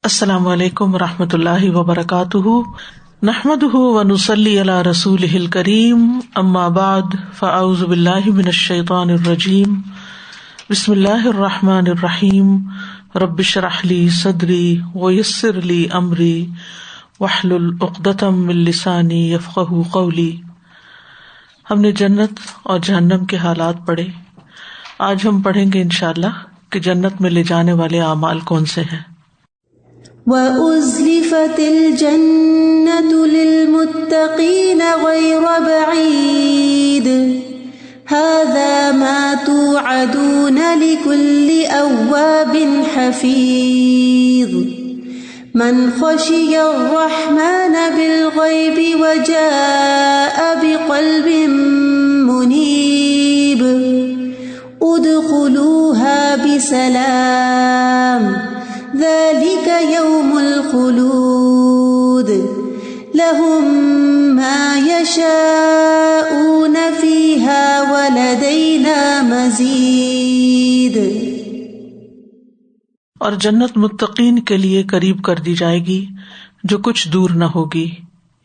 السلام علیکم ورحمۃ اللہ وبرکاتہ، نحمده ونصلی علی رسولہ الکریم، اما بعد فاعوذ باللہ من الشیطان الرجیم، بسم اللہ الرحمن الرحیم، رب اشرح لی صدری ویسر لی امری واحلل عقدۃ من لسانی یفقہوا قولی۔ ہم نے جنت اور جہنم کے حالات پڑھے، آج ہم پڑھیں گے انشاءاللہ کہ جنت میں لے جانے والے اعمال کون سے ہیں۔ وَأُزْلِفَتِ الْجَنَّةُ لِلْمُتَّقِينَ غَيْرَ بَعِيدٍ هَذَا مَا تُوعَدُونَ لِكُلِّ أَوَّابٍ حَفِيظٍ مَنْ خَشِيَ الرَّحْمَنَ بِالْغَيْبِ وَجَاءَ بِقَلْبٍ مُنِيبٍ ادْخُلُوهَا بِسَلَامٍ ذَلِكَ يَوْمُ الْخُلُودِ لَهُم مَّا يَشَاءُونَ فِيهَا وَلَدَيْنَا مَزِيدٌ۔ اور جنت متقین کے لیے قریب کر دی جائے گی جو کچھ دور نہ ہوگی،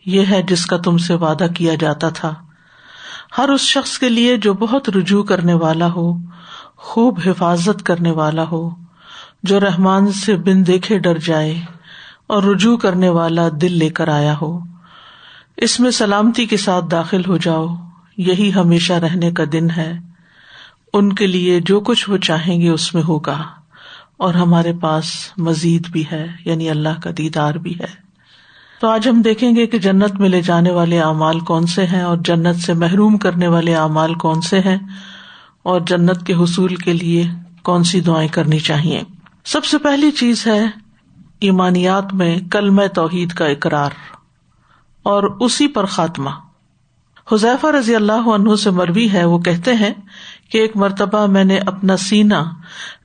یہ ہے جس کا تم سے وعدہ کیا جاتا تھا، ہر اس شخص کے لیے جو بہت رجوع کرنے والا ہو، خوب حفاظت کرنے والا ہو، جو رحمان سے بن دیکھے ڈر جائے اور رجوع کرنے والا دل لے کر آیا ہو۔ اس میں سلامتی کے ساتھ داخل ہو جاؤ، یہی ہمیشہ رہنے کا دن ہے۔ ان کے لیے جو کچھ وہ چاہیں گے اس میں ہوگا، اور ہمارے پاس مزید بھی ہے، یعنی اللہ کا دیدار بھی ہے۔ تو آج ہم دیکھیں گے کہ جنت میں لے جانے والے اعمال کون سے ہیں، اور جنت سے محروم کرنے والے اعمال کون سے ہیں، اور جنت کے حصول کے لیے کون سی دعائیں کرنی چاہیے۔ سب سے پہلی چیز ہے ایمانیات میں کلمہ توحید کا اقرار اور اسی پر خاتمہ۔ حذیفہ رضی اللہ عنہ سے مروی ہے، وہ کہتے ہیں کہ ایک مرتبہ میں نے اپنا سینہ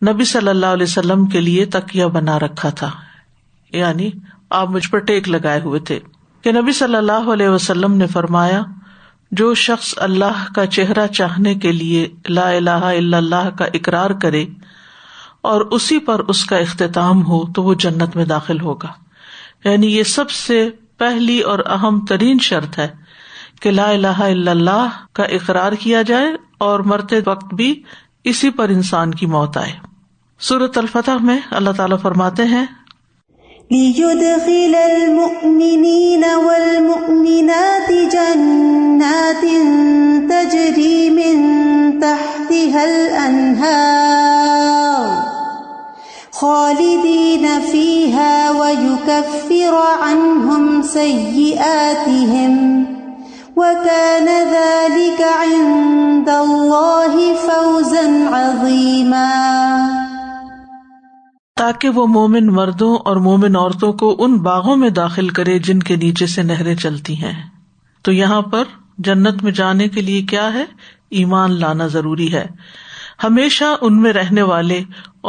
نبی صلی اللہ علیہ وسلم کے لیے تکیہ بنا رکھا تھا، یعنی آپ مجھ پر ٹیک لگائے ہوئے تھے، کہ نبی صلی اللہ علیہ وسلم نے فرمایا، جو شخص اللہ کا چہرہ چاہنے کے لیے لا الہ الا اللہ کا اقرار کرے اور اسی پر اس کا اختتام ہو تو وہ جنت میں داخل ہوگا۔ یعنی یہ سب سے پہلی اور اہم ترین شرط ہے کہ لا الہ الا اللہ کا اقرار کیا جائے اور مرتے وقت بھی اسی پر انسان کی موت آئے۔ سورۃ الفتح میں اللہ تعالیٰ فرماتے ہیں، لِيُدْخِلَ الْمُؤْمِنِينَ وَالْمُؤْمِنَاتِ جَنَّاتٍ تَجْرِي مِن تَحْتِهَا الْأَنْهَارُ خَالِدِينَ فِيهَا وَيُكَفِّرَ عَنْهُمْ سَيِّئَاتِهِمْ وَكَانَ ذَلِكَ عِندَ اللَّهِ فَوْزًا عَظِيمًا۔ تاکہ وہ مومن مردوں اور مومن عورتوں کو ان باغوں میں داخل کرے جن کے نیچے سے نہریں چلتی ہیں۔ تو یہاں پر جنت میں جانے کے لیے کیا ہے؟ ایمان لانا ضروری ہے، ہمیشہ ان میں رہنے والے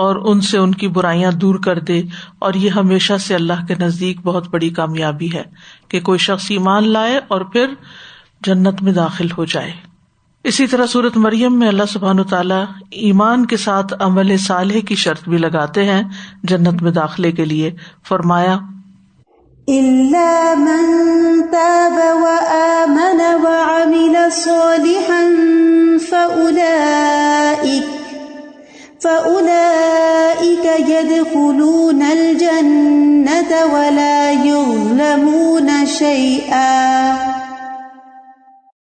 اور ان سے ان کی برائیاں دور کر دے، اور یہ ہمیشہ سے اللہ کے نزدیک بہت بڑی کامیابی ہے کہ کوئی شخص ایمان لائے اور پھر جنت میں داخل ہو جائے۔ اسی طرح سورۃ مریم میں اللہ سبحانہ تعالیٰ ایمان کے ساتھ عمل صالح کی شرط بھی لگاتے ہیں جنت میں داخلے کے لیے، فرمایا، إِلَّا مَن تَابَ وَآمَنَ وَعَمِلَ صَالِحًا فَأُولَئِكَ يَدْخُلُونَ الْجَنَّةَ وَلَا يُظْلَمُونَ شَيْئًا۔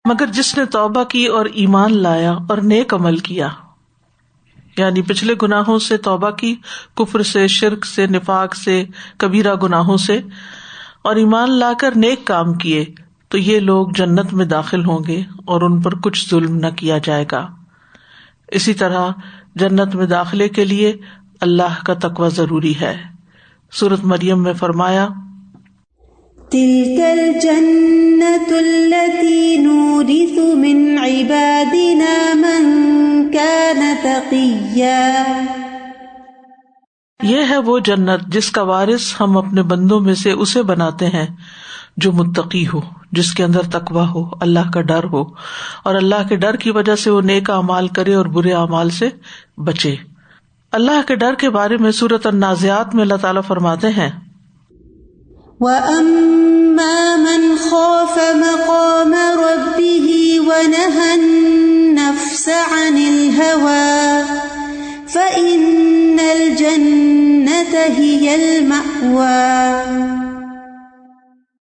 مگر جس نے توبہ کی اور ایمان لایا اور نیک عمل کیا، یعنی پچھلے گناہوں سے توبہ کی، کفر سے، شرک سے، نفاق سے، کبیرہ گناہوں سے، اور ایمان لا کر نیک کام کیے، تو یہ لوگ جنت میں داخل ہوں گے اور ان پر کچھ ظلم نہ کیا جائے گا۔ اسی طرح جنت میں داخلے کے لیے اللہ کا تقوی ضروری ہے۔ سورۃ مریم میں فرمایا، تِلْكَ الْجَنَّةُ الَّتِي نُورِثُ مِنْ عِبَادِنَا مَنْ كَانَ تَقِيًّا۔ یہ ہے وہ جنت جس کا وارث ہم اپنے بندوں میں سے اسے بناتے ہیں جو متقی ہو، جس کے اندر تقویٰ ہو، اللہ کا ڈر ہو، اور اللہ کے ڈر کی وجہ سے وہ نیک اعمال کرے اور برے اعمال سے بچے۔ اللہ کے ڈر کے بارے میں سورۃ النازعات میں اللہ تعالیٰ فرماتے ہیں، وَأَمَّا مَنْ خَافَ مَقَامَ رَبِّهِ وَنَهَى النَّفْسَ عَنِ الْهَوَى فَإِنَّ الْجَنَّةَ هِيَ الْمَأْوَى۔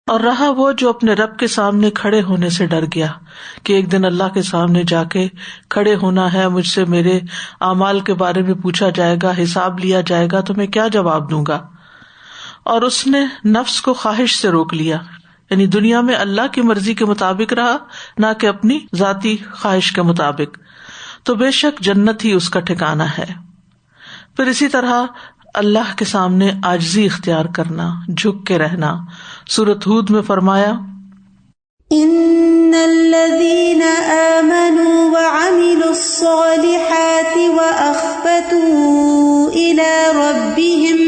اور رہا وہ جو اپنے رب کے سامنے کھڑے ہونے سے ڈر گیا کہ ایک دن اللہ کے سامنے جا کے کھڑے ہونا ہے، مجھ سے میرے اعمال کے بارے میں پوچھا جائے گا، حساب لیا جائے گا، تو میں کیا جواب دوں گا۔ اور اس نے نفس کو خواہش سے روک لیا، یعنی دنیا میں اللہ کی مرضی کے مطابق رہا، نہ کہ اپنی ذاتی خواہش کے مطابق، تو بے شک جنت ہی اس کا ٹھکانہ ہے۔ پھر اسی طرح اللہ کے سامنے عاجزی اختیار کرنا، جھک کے رہنا۔ سورۃ ہود میں فرمایا، ان الذين آمنوا وعملوا الصالحات واخبتوا الى ربهم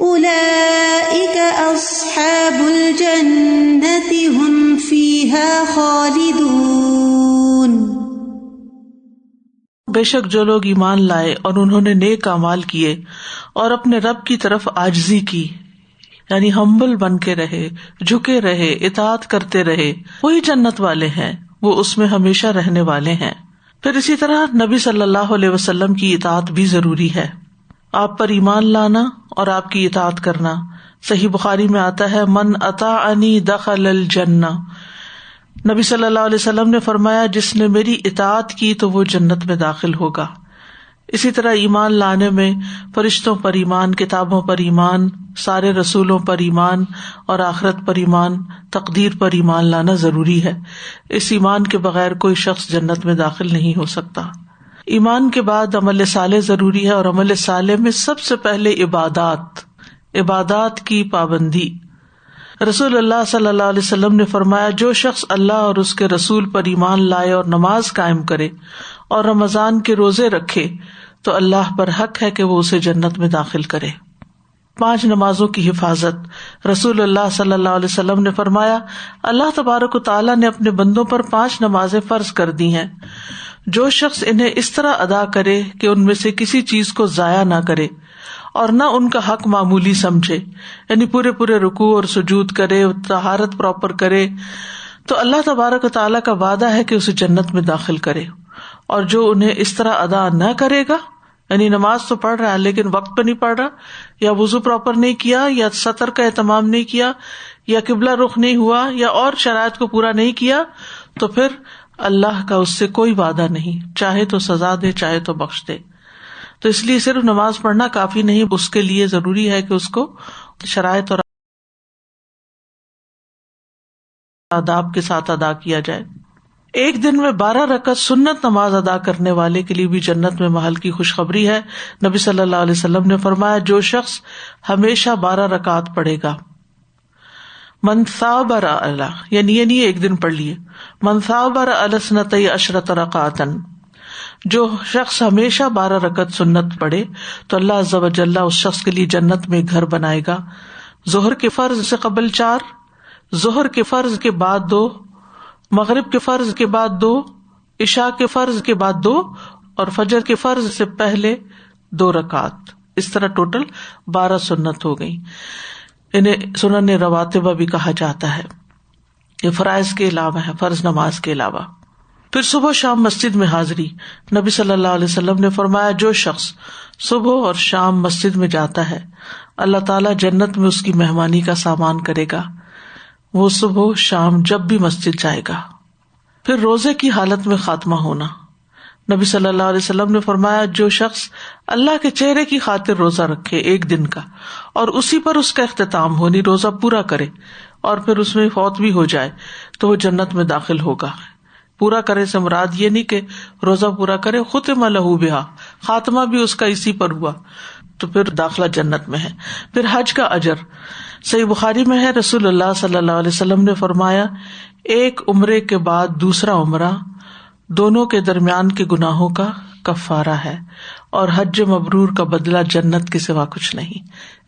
اولئك اصحاب الجنة هم فيها خالدون۔ بے شک جو لوگ ایمان لائے اور انہوں نے نیک اعمال کیے اور اپنے رب کی طرف عاجزی کی، یعنی ہمبل بن کے رہے، جھکے رہے، اطاعت کرتے رہے، وہی جنت والے ہیں، وہ اس میں ہمیشہ رہنے والے ہیں۔ پھر اسی طرح نبی صلی اللہ علیہ وسلم کی اطاعت بھی ضروری ہے، آپ پر ایمان لانا اور آپ کی اطاعت کرنا۔ صحیح بخاری میں آتا ہے، من اطاعنی دخل الجنہ، نبی صلی اللہ علیہ وسلم نے فرمایا جس نے میری اطاعت کی تو وہ جنت میں داخل ہوگا۔ اسی طرح ایمان لانے میں فرشتوں پر ایمان، کتابوں پر ایمان، سارے رسولوں پر ایمان اور آخرت پر ایمان، تقدیر پر ایمان لانا ضروری ہے۔ اس ایمان کے بغیر کوئی شخص جنت میں داخل نہیں ہو سکتا۔ ایمان کے بعد عمل صالح ضروری ہے، اور عمل صالح میں سب سے پہلے عبادات کی پابندی۔ رسول اللہ صلی اللہ علیہ وسلم نے فرمایا، جو شخص اللہ اور اس کے رسول پر ایمان لائے اور نماز قائم کرے اور رمضان کے روزے رکھے تو اللہ پر حق ہے کہ وہ اسے جنت میں داخل کرے۔ 5 نمازوں کی حفاظت۔ رسول اللہ صلی اللہ علیہ وسلم نے فرمایا، اللہ تبارک و تعالیٰ نے اپنے بندوں پر 5 نمازیں فرض کر دی ہیں، جو شخص انہیں اس طرح ادا کرے کہ ان میں سے کسی چیز کو ضائع نہ کرے اور نہ ان کا حق معمولی سمجھے، یعنی پورے رکوع اور سجود کرے، طہارت پراپر کرے، تو اللہ تبارک و تعالیٰ کا وعدہ ہے کہ اسے جنت میں داخل کرے۔ اور جو انہیں اس طرح ادا نہ کرے گا، یعنی نماز تو پڑھ رہا ہے لیکن وقت پہ نہیں پڑھ رہا، یا وضو پراپر نہیں کیا، یا سطر کا اہتمام نہیں کیا، یا قبلہ رخ نہیں ہوا، یا اور شرائط کو پورا نہیں کیا، تو پھر اللہ کا اس سے کوئی وعدہ نہیں، چاہے تو سزا دے چاہے تو بخش دے۔ تو اس لیے صرف نماز پڑھنا کافی نہیں، اس کے لیے ضروری ہے کہ اس کو شرائط اور آداب کے ساتھ ادا کیا جائے۔ ایک دن میں 12 رکعت سنت نماز ادا کرنے والے کے لیے بھی جنت میں محل کی خوشخبری ہے۔ نبی صلی اللہ علیہ وسلم نے فرمایا، جو شخص ہمیشہ 12 رکعت پڑھے گا، من ثابر علی، یعنی یہ نہیں ایک دن پڑھ لیے، من ثابر علی 12 رکعۃ، جو شخص ہمیشہ 12 رکعت سنت پڑھے تو اللہ عز و جل اس شخص کے لیے جنت میں گھر بنائے گا۔ ظہر کے فرض سے قبل 4، ظہر کے فرض کے بعد 2، مغرب کے فرض کے بعد 2، عشاء کے فرض کے بعد 2، اور فجر کے فرض سے پہلے 2 رکعت۔ اس طرح ٹوٹل 12 سنت ہو گئی۔ انہیں سنن رواتبہ بھی کہا جاتا ہے، یہ فرائض کے علاوہ ہے، فرض نماز کے علاوہ۔ پھر صبح شام مسجد میں حاضری۔ نبی صلی اللہ علیہ وسلم نے فرمایا، جو شخص صبح اور شام مسجد میں جاتا ہے، اللہ تعالیٰ جنت میں اس کی مہمانی کا سامان کرے گا، وہ صبح شام جب بھی مسجد جائے گا۔ پھر روزے کی حالت میں خاتمہ ہونا۔ نبی صلی اللہ علیہ وسلم نے فرمایا، جو شخص اللہ کے چہرے کی خاطر روزہ رکھے ایک دن کا اور اسی پر اس کا اختتام ہو، یعنی روزہ پورا کرے اور پھر اس میں فوت بھی ہو جائے تو وہ جنت میں داخل ہوگا۔ پورا کرے سے مراد یہ نہیں کہ روزہ پورا کرے، ختم لہ بہا، خاتمہ بھی اس کا اسی پر ہوا تو پھر داخلہ جنت میں ہے۔ پھر حج کا اجر، صحیح بخاری میں ہے، رسول اللہ صلی اللہ علیہ وسلم نے فرمایا، ایک عمرے کے بعد دوسرا عمرہ دونوں کے درمیان کے گناہوں کا کفارہ ہے، اور حج مبرور کا بدلہ جنت کے سوا کچھ نہیں،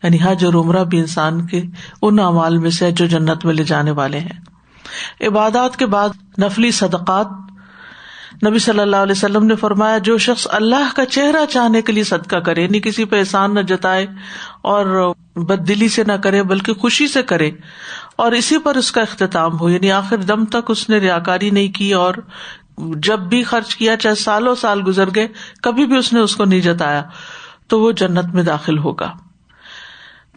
یعنی حج اور عمرہ بھی انسان کے ان اعمال میں سے جو جنت میں لے جانے والے ہیں۔ عبادات کے بعد نفلی صدقات، نبی صلی اللہ علیہ وسلم نے فرمایا جو شخص اللہ کا چہرہ چاہنے کے لیے صدقہ کرے، یعنی کسی پہ احسان نہ جتائے اور بد دلی سے نہ کرے بلکہ خوشی سے کرے، اور اسی پر اس کا اختتام ہو، یعنی آخر دم تک اس نے ریاکاری نہیں کی، اور جب بھی خرچ کیا چاہے سالوں سال گزر گئے کبھی بھی اس نے اس کو نہیں جتایا، تو وہ جنت میں داخل ہوگا۔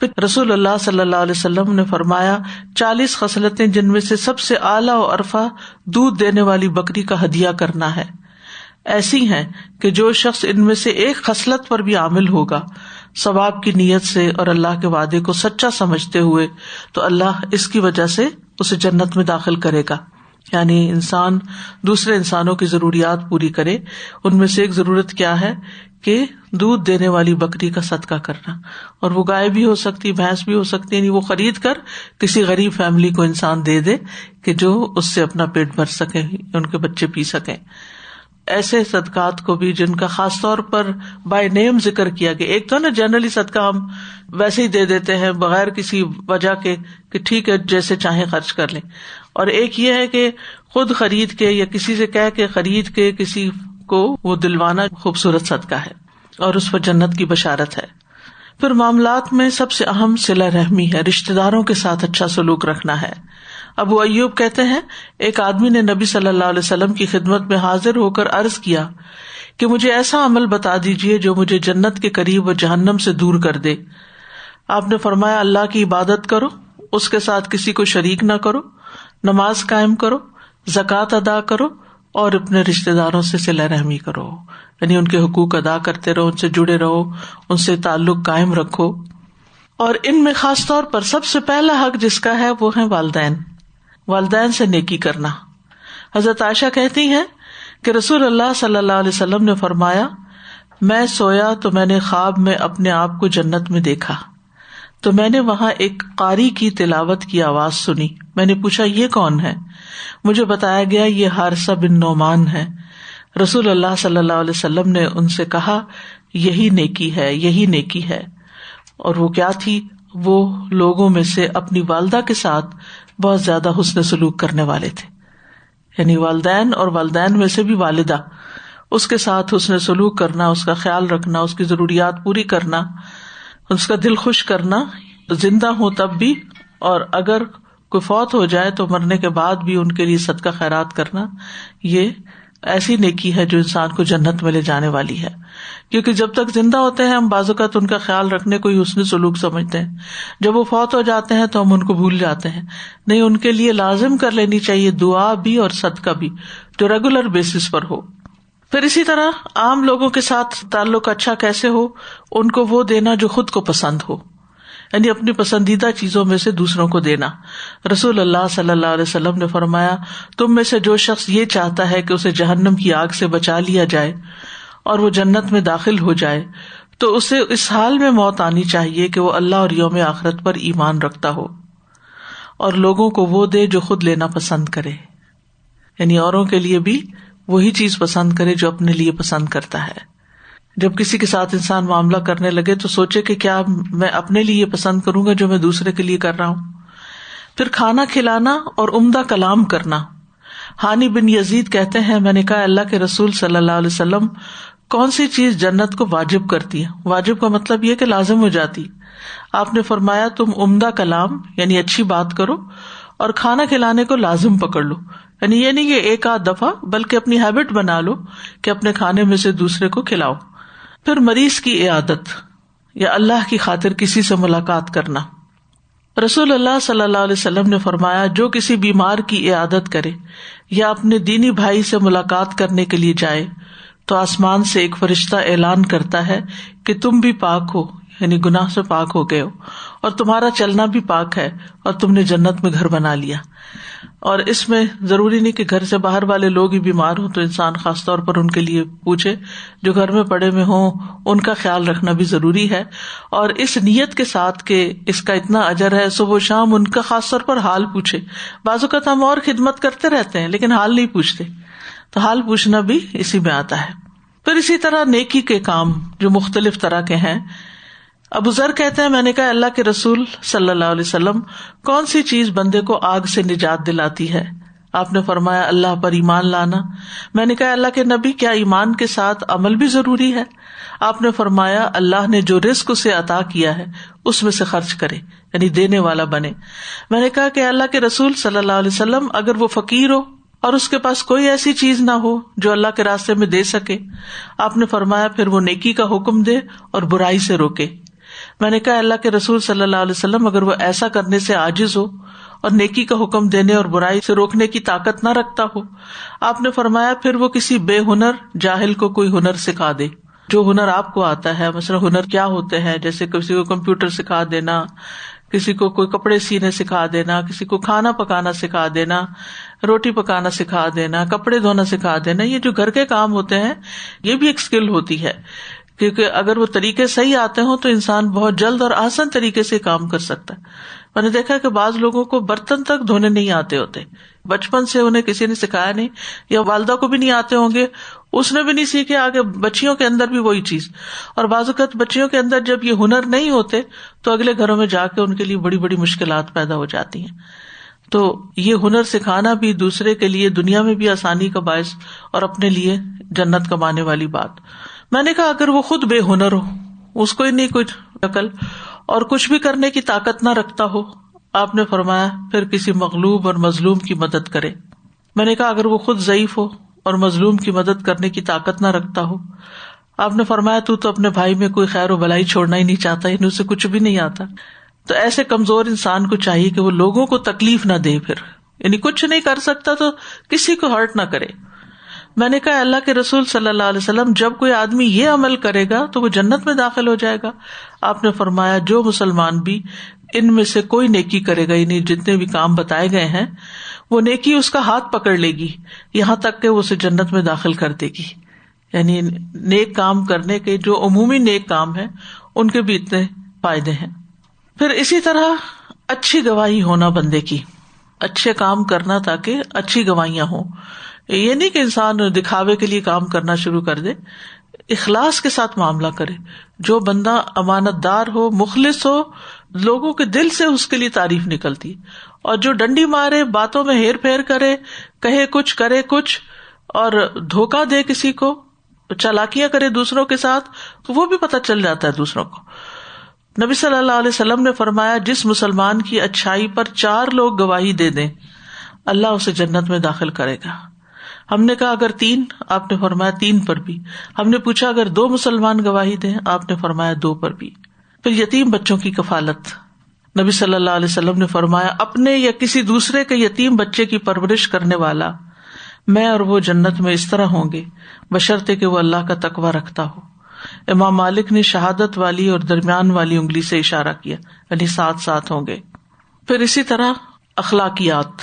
پھر رسول اللہ صلی اللہ علیہ وسلم نے فرمایا 40 خصلتیں جن میں سے سب سے اعلیٰ و ارفع دودھ دینے والی بکری کا ہدیہ کرنا ہے ایسی ہیں کہ جو شخص ان میں سے ایک خصلت پر بھی عامل ہوگا ثواب کی نیت سے اور اللہ کے وعدے کو سچا سمجھتے ہوئے، تو اللہ اس کی وجہ سے اسے جنت میں داخل کرے گا۔ یعنی انسان دوسرے انسانوں کی ضروریات پوری کرے، ان میں سے ایک ضرورت کیا ہے کہ دودھ دینے والی بکری کا صدقہ کرنا، اور وہ گائے بھی ہو سکتی، بھینس بھی ہو سکتی، یعنی وہ خرید کر کسی غریب فیملی کو انسان دے دے کہ جو اس سے اپنا پیٹ بھر سکے، ان کے بچے پی سکیں۔ ایسے صدقات کو بھی جن کا خاص طور پر بائی نیم ذکر کیا گیا، ایک تو نا جنرلی صدقہ ہم ویسے ہی دے دیتے ہیں بغیر کسی وجہ کے کہ ٹھیک ہے جیسے چاہیں خرچ کر لیں، اور ایک یہ ہے کہ خود خرید کے یا کسی سے کہہ کے خرید کے کسی کو وہ دلوانا خوبصورت صدقہ ہے اور اس پر جنت کی بشارت ہے۔ پھر معاملات میں سب سے اہم صلہ رحمی ہے، رشتہ داروں کے ساتھ اچھا سلوک رکھنا ہے۔ ابو ایوب کہتے ہیں ایک آدمی نے نبی صلی اللہ علیہ وسلم کی خدمت میں حاضر ہو کر عرض کیا کہ مجھے ایسا عمل بتا دیجیے جو مجھے جنت کے قریب و جہنم سے دور کر دے۔ آپ نے فرمایا اللہ کی عبادت کرو، اس کے ساتھ کسی کو شریک نہ کرو، نماز قائم کرو، زکوٰۃ ادا کرو، اور اپنے رشتہ داروں سے صلہ رحمی کرو، یعنی ان کے حقوق ادا کرتے رہو، ان سے جڑے رہو، ان سے تعلق قائم رکھو۔ اور ان میں خاص طور پر سب سے پہلا حق جس کا ہے وہ ہے والدین سے نیکی کرنا۔ حضرت عائشہ کہتی ہیں کہ رسول اللہ صلی اللہ علیہ وسلم نے فرمایا میں سویا تو میں نے خواب میں اپنے آپ کو جنت میں دیکھا، تو میں نے وہاں ایک قاری کی تلاوت کی آواز سنی، میں نے پوچھا یہ کون ہے؟ مجھے بتایا گیا یہ حارثہ بن نعمان ہے۔ رسول اللہ صلی اللہ علیہ وسلم نے ان سے کہا یہی نیکی ہے، یہی نیکی ہے۔ اور وہ کیا تھی؟ وہ لوگوں میں سے اپنی والدہ کے ساتھ بہت زیادہ حسن سلوک کرنے والے تھے، یعنی والدین اور والدین میں سے بھی والدہ، اس کے ساتھ حسن سلوک کرنا، اس کا خیال رکھنا، اس کی ضروریات پوری کرنا، اس کا دل خوش کرنا، زندہ ہو تب بھی، اور اگر کوئی فوت ہو جائے تو مرنے کے بعد بھی ان کے لیے صدقہ خیرات کرنا، یہ ایسی نیکی ہے جو انسان کو جنت میں لے جانے والی ہے۔ کیونکہ جب تک زندہ ہوتے ہیں ہم بعض اوقات ان کا خیال رکھنے کو حسن سلوک سمجھتے ہیں، جب وہ فوت ہو جاتے ہیں تو ہم ان کو بھول جاتے ہیں۔ نہیں، ان کے لیے لازم کر لینی چاہیے دعا بھی اور صدقہ بھی، جو ریگولر بیسس پر ہو۔ پھر اسی طرح عام لوگوں کے ساتھ تعلق اچھا کیسے ہو؟ ان کو وہ دینا جو خود کو پسند ہو، یعنی اپنی پسندیدہ چیزوں میں سے دوسروں کو دینا۔ رسول اللہ صلی اللہ علیہ وسلم نے فرمایا تم میں سے جو شخص یہ چاہتا ہے کہ اسے جہنم کی آگ سے بچا لیا جائے اور وہ جنت میں داخل ہو جائے تو اسے اس حال میں موت آنی چاہیے کہ وہ اللہ اور یوم آخرت پر ایمان رکھتا ہو، اور لوگوں کو وہ دے جو خود لینا پسند کرے، یعنی اوروں کے لیے بھی وہی چیز پسند کرے جو اپنے لیے پسند کرتا ہے۔ جب کسی کے ساتھ انسان معاملہ کرنے لگے تو سوچے کہ کیا میں اپنے لیے یہ پسند کروں گا جو میں دوسرے کے لیے کر رہا ہوں۔ پھر کھانا کھلانا اور عمدہ کلام کرنا۔ ہانی بن یزید کہتے ہیں میں نے کہا اللہ کے رسول صلی اللہ علیہ وسلم کون سی چیز جنت کو واجب کرتی ہے؟ واجب کا مطلب یہ کہ لازم ہو جاتی۔ آپ نے فرمایا تم عمدہ کلام یعنی اچھی بات کرو اور کھانا کھلانے کو لازم پکڑ لو، یعنی یہ نہیں کہ ایک آدھ دفعہ بلکہ اپنی ہیبٹ بنا لو کہ اپنے کھانے میں سے دوسرے کو کھلاؤ۔ پھر مریض کی عیادت یا اللہ کی خاطر کسی سے ملاقات کرنا۔ رسول اللہ صلی اللہ علیہ وسلم نے فرمایا جو کسی بیمار کی عیادت کرے یا اپنے دینی بھائی سے ملاقات کرنے کے لیے جائے تو آسمان سے ایک فرشتہ اعلان کرتا ہے کہ تم بھی پاک ہو، یعنی گناہ سے پاک ہو گئے ہو، اور تمہارا چلنا بھی پاک ہے، اور تم نے جنت میں گھر بنا لیا۔ اور اس میں ضروری نہیں کہ گھر سے باہر والے لوگ ہی بیمار ہوں تو انسان خاص طور پر ان کے لیے پوچھے، جو گھر میں پڑے ہوئے ہوں ان کا خیال رکھنا بھی ضروری ہے، اور اس نیت کے ساتھ کہ اس کا اتنا اجر ہے، صبح و شام ان کا خاص طور پر حال پوچھے۔ بعض اوقات ہم اور خدمت کرتے رہتے ہیں لیکن حال نہیں پوچھتے، تو حال پوچھنا بھی اسی میں آتا ہے۔ پھر اسی طرح نیکی کے کام جو مختلف طرح کے ہیں۔ ابو ذر کہتے ہیں میں نے کہا اللہ کے رسول صلی اللہ علیہ وسلم کون سی چیز بندے کو آگ سے نجات دلاتی ہے؟ آپ نے فرمایا اللہ پر ایمان لانا. میں نے کہا اللہ کے نبی کیا ایمان کے ساتھ عمل بھی ضروری ہے؟ آپ نے فرمایا اللہ نے جو رزق اسے عطا کیا ہے اس میں سے خرچ کرے، یعنی دینے والا بنے. میں نے کہا کہ اللہ کے رسول صلی اللہ علیہ وسلم اگر وہ فقیر ہو اور اس کے پاس کوئی ایسی چیز نہ ہو جو اللہ کے راستے میں دے سکے، آپ نے فرمایا پھر وہ نیکی کا حکم دے اور برائی سے روکے. میں نے کہا اللہ کے رسول صلی اللہ علیہ وسلم اگر وہ ایسا کرنے سے عاجز ہو اور نیکی کا حکم دینے اور برائی سے روکنے کی طاقت نہ رکھتا ہو، آپ نے فرمایا پھر وہ کسی بے ہنر جاہل کو کوئی ہنر سکھا دے. جو ہنر آپ کو آتا ہے، مثلا ہنر کیا ہوتے ہیں، جیسے کسی کو کمپیوٹر سکھا دینا، کسی کو کوئی کپڑے سینے سکھا دینا، کسی کو کھانا پکانا سکھا دینا، روٹی پکانا سکھا دینا، کپڑے دھونا سکھا دینا. یہ جو گھر کے کام ہوتے ہیں یہ بھی ایک اسکل ہوتی ہے، کیونکہ اگر وہ طریقے صحیح آتے ہوں تو انسان بہت جلد اور آسان طریقے سے کام کر سکتا ہے. میں نے دیکھا کہ بعض لوگوں کو برتن تک دھونے نہیں آتے ہوتے، بچپن سے انہیں کسی نے سکھایا نہیں، یا والدہ کو بھی نہیں آتے ہوں گے، اس نے بھی نہیں سیکھے، آگے بچیوں کے اندر بھی وہی چیز. اور بعض اوقات بچیوں کے اندر جب یہ ہنر نہیں ہوتے تو اگلے گھروں میں جا کے ان کے لیے بڑی بڑی مشکلات پیدا ہو جاتی ہیں. تو یہ ہنر سکھانا بھی دوسرے کے لیے دنیا میں بھی آسانی کا باعث اور اپنے لیے جنت کمانے والی بات. میں نے کہا اگر وہ خود بے ہنر ہو، اس کو ہی نہیں کچھ عقل اور کچھ بھی کرنے کی طاقت نہ رکھتا ہو، آپ نے فرمایا پھر کسی مغلوب اور مظلوم کی مدد کرے. میں نے کہا اگر وہ خود ضعیف ہو اور مظلوم کی مدد کرنے کی طاقت نہ رکھتا ہو، آپ نے فرمایا تو اپنے بھائی میں کوئی خیر و بھلائی چھوڑنا ہی نہیں چاہتا، یعنی اسے کچھ بھی نہیں آتا. تو ایسے کمزور انسان کو چاہیے کہ وہ لوگوں کو تکلیف نہ دے، پھر یعنی کچھ نہیں کر سکتا تو کسی کو ہرٹ نہ کرے. میں نے کہا اللہ کے رسول صلی اللہ علیہ وسلم جب کوئی آدمی یہ عمل کرے گا تو وہ جنت میں داخل ہو جائے گا. آپ نے فرمایا جو مسلمان بھی ان میں سے کوئی نیکی کرے گا، یعنی جتنے بھی کام بتائے گئے ہیں، وہ نیکی اس کا ہاتھ پکڑ لے گی یہاں تک کہ وہ اسے جنت میں داخل کر دے گی. یعنی نیک کام کرنے کے جو عمومی نیک کام ہیں ان کے بھی اتنے فائدے ہیں. پھر اسی طرح اچھی گواہی ہونا بندے کی، اچھے کام کرنا تاکہ اچھی گواہیاں ہوں. یہ نہیں کہ انسان دکھاوے کے لیے کام کرنا شروع کر دے، اخلاص کے ساتھ معاملہ کرے. جو بندہ امانت دار ہو، مخلص ہو، لوگوں کے دل سے اس کے لیے تعریف نکلتی. اور جو ڈنڈی مارے، باتوں میں ہیر پھیر کرے، کہے کچھ کرے کچھ اور دھوکہ دے کسی کو، چالاکیاں کرے دوسروں کے ساتھ، تو وہ بھی پتہ چل جاتا ہے دوسروں کو. نبی صلی اللہ علیہ وسلم نے فرمایا جس مسلمان کی اچھائی پر 4 لوگ گواہی دے دیں اللہ اسے جنت میں داخل کرے گا. ہم نے کہا اگر 3، آپ نے فرمایا 3 پر بھی. ہم نے پوچھا اگر 2 مسلمان گواہی دیں، آپ نے فرمایا 2 پر بھی. پھر یتیم بچوں کی کفالت، نبی صلی اللہ علیہ وسلم نے فرمایا اپنے یا کسی دوسرے کے یتیم بچے کی پرورش کرنے والا، میں اور وہ جنت میں اس طرح ہوں گے بشرطے کہ وہ اللہ کا تقوی رکھتا ہو. امام مالک نے شہادت والی اور درمیان والی انگلی سے اشارہ کیا، یعنی 7 ہوں گے. پھر اسی طرح اخلاقیات،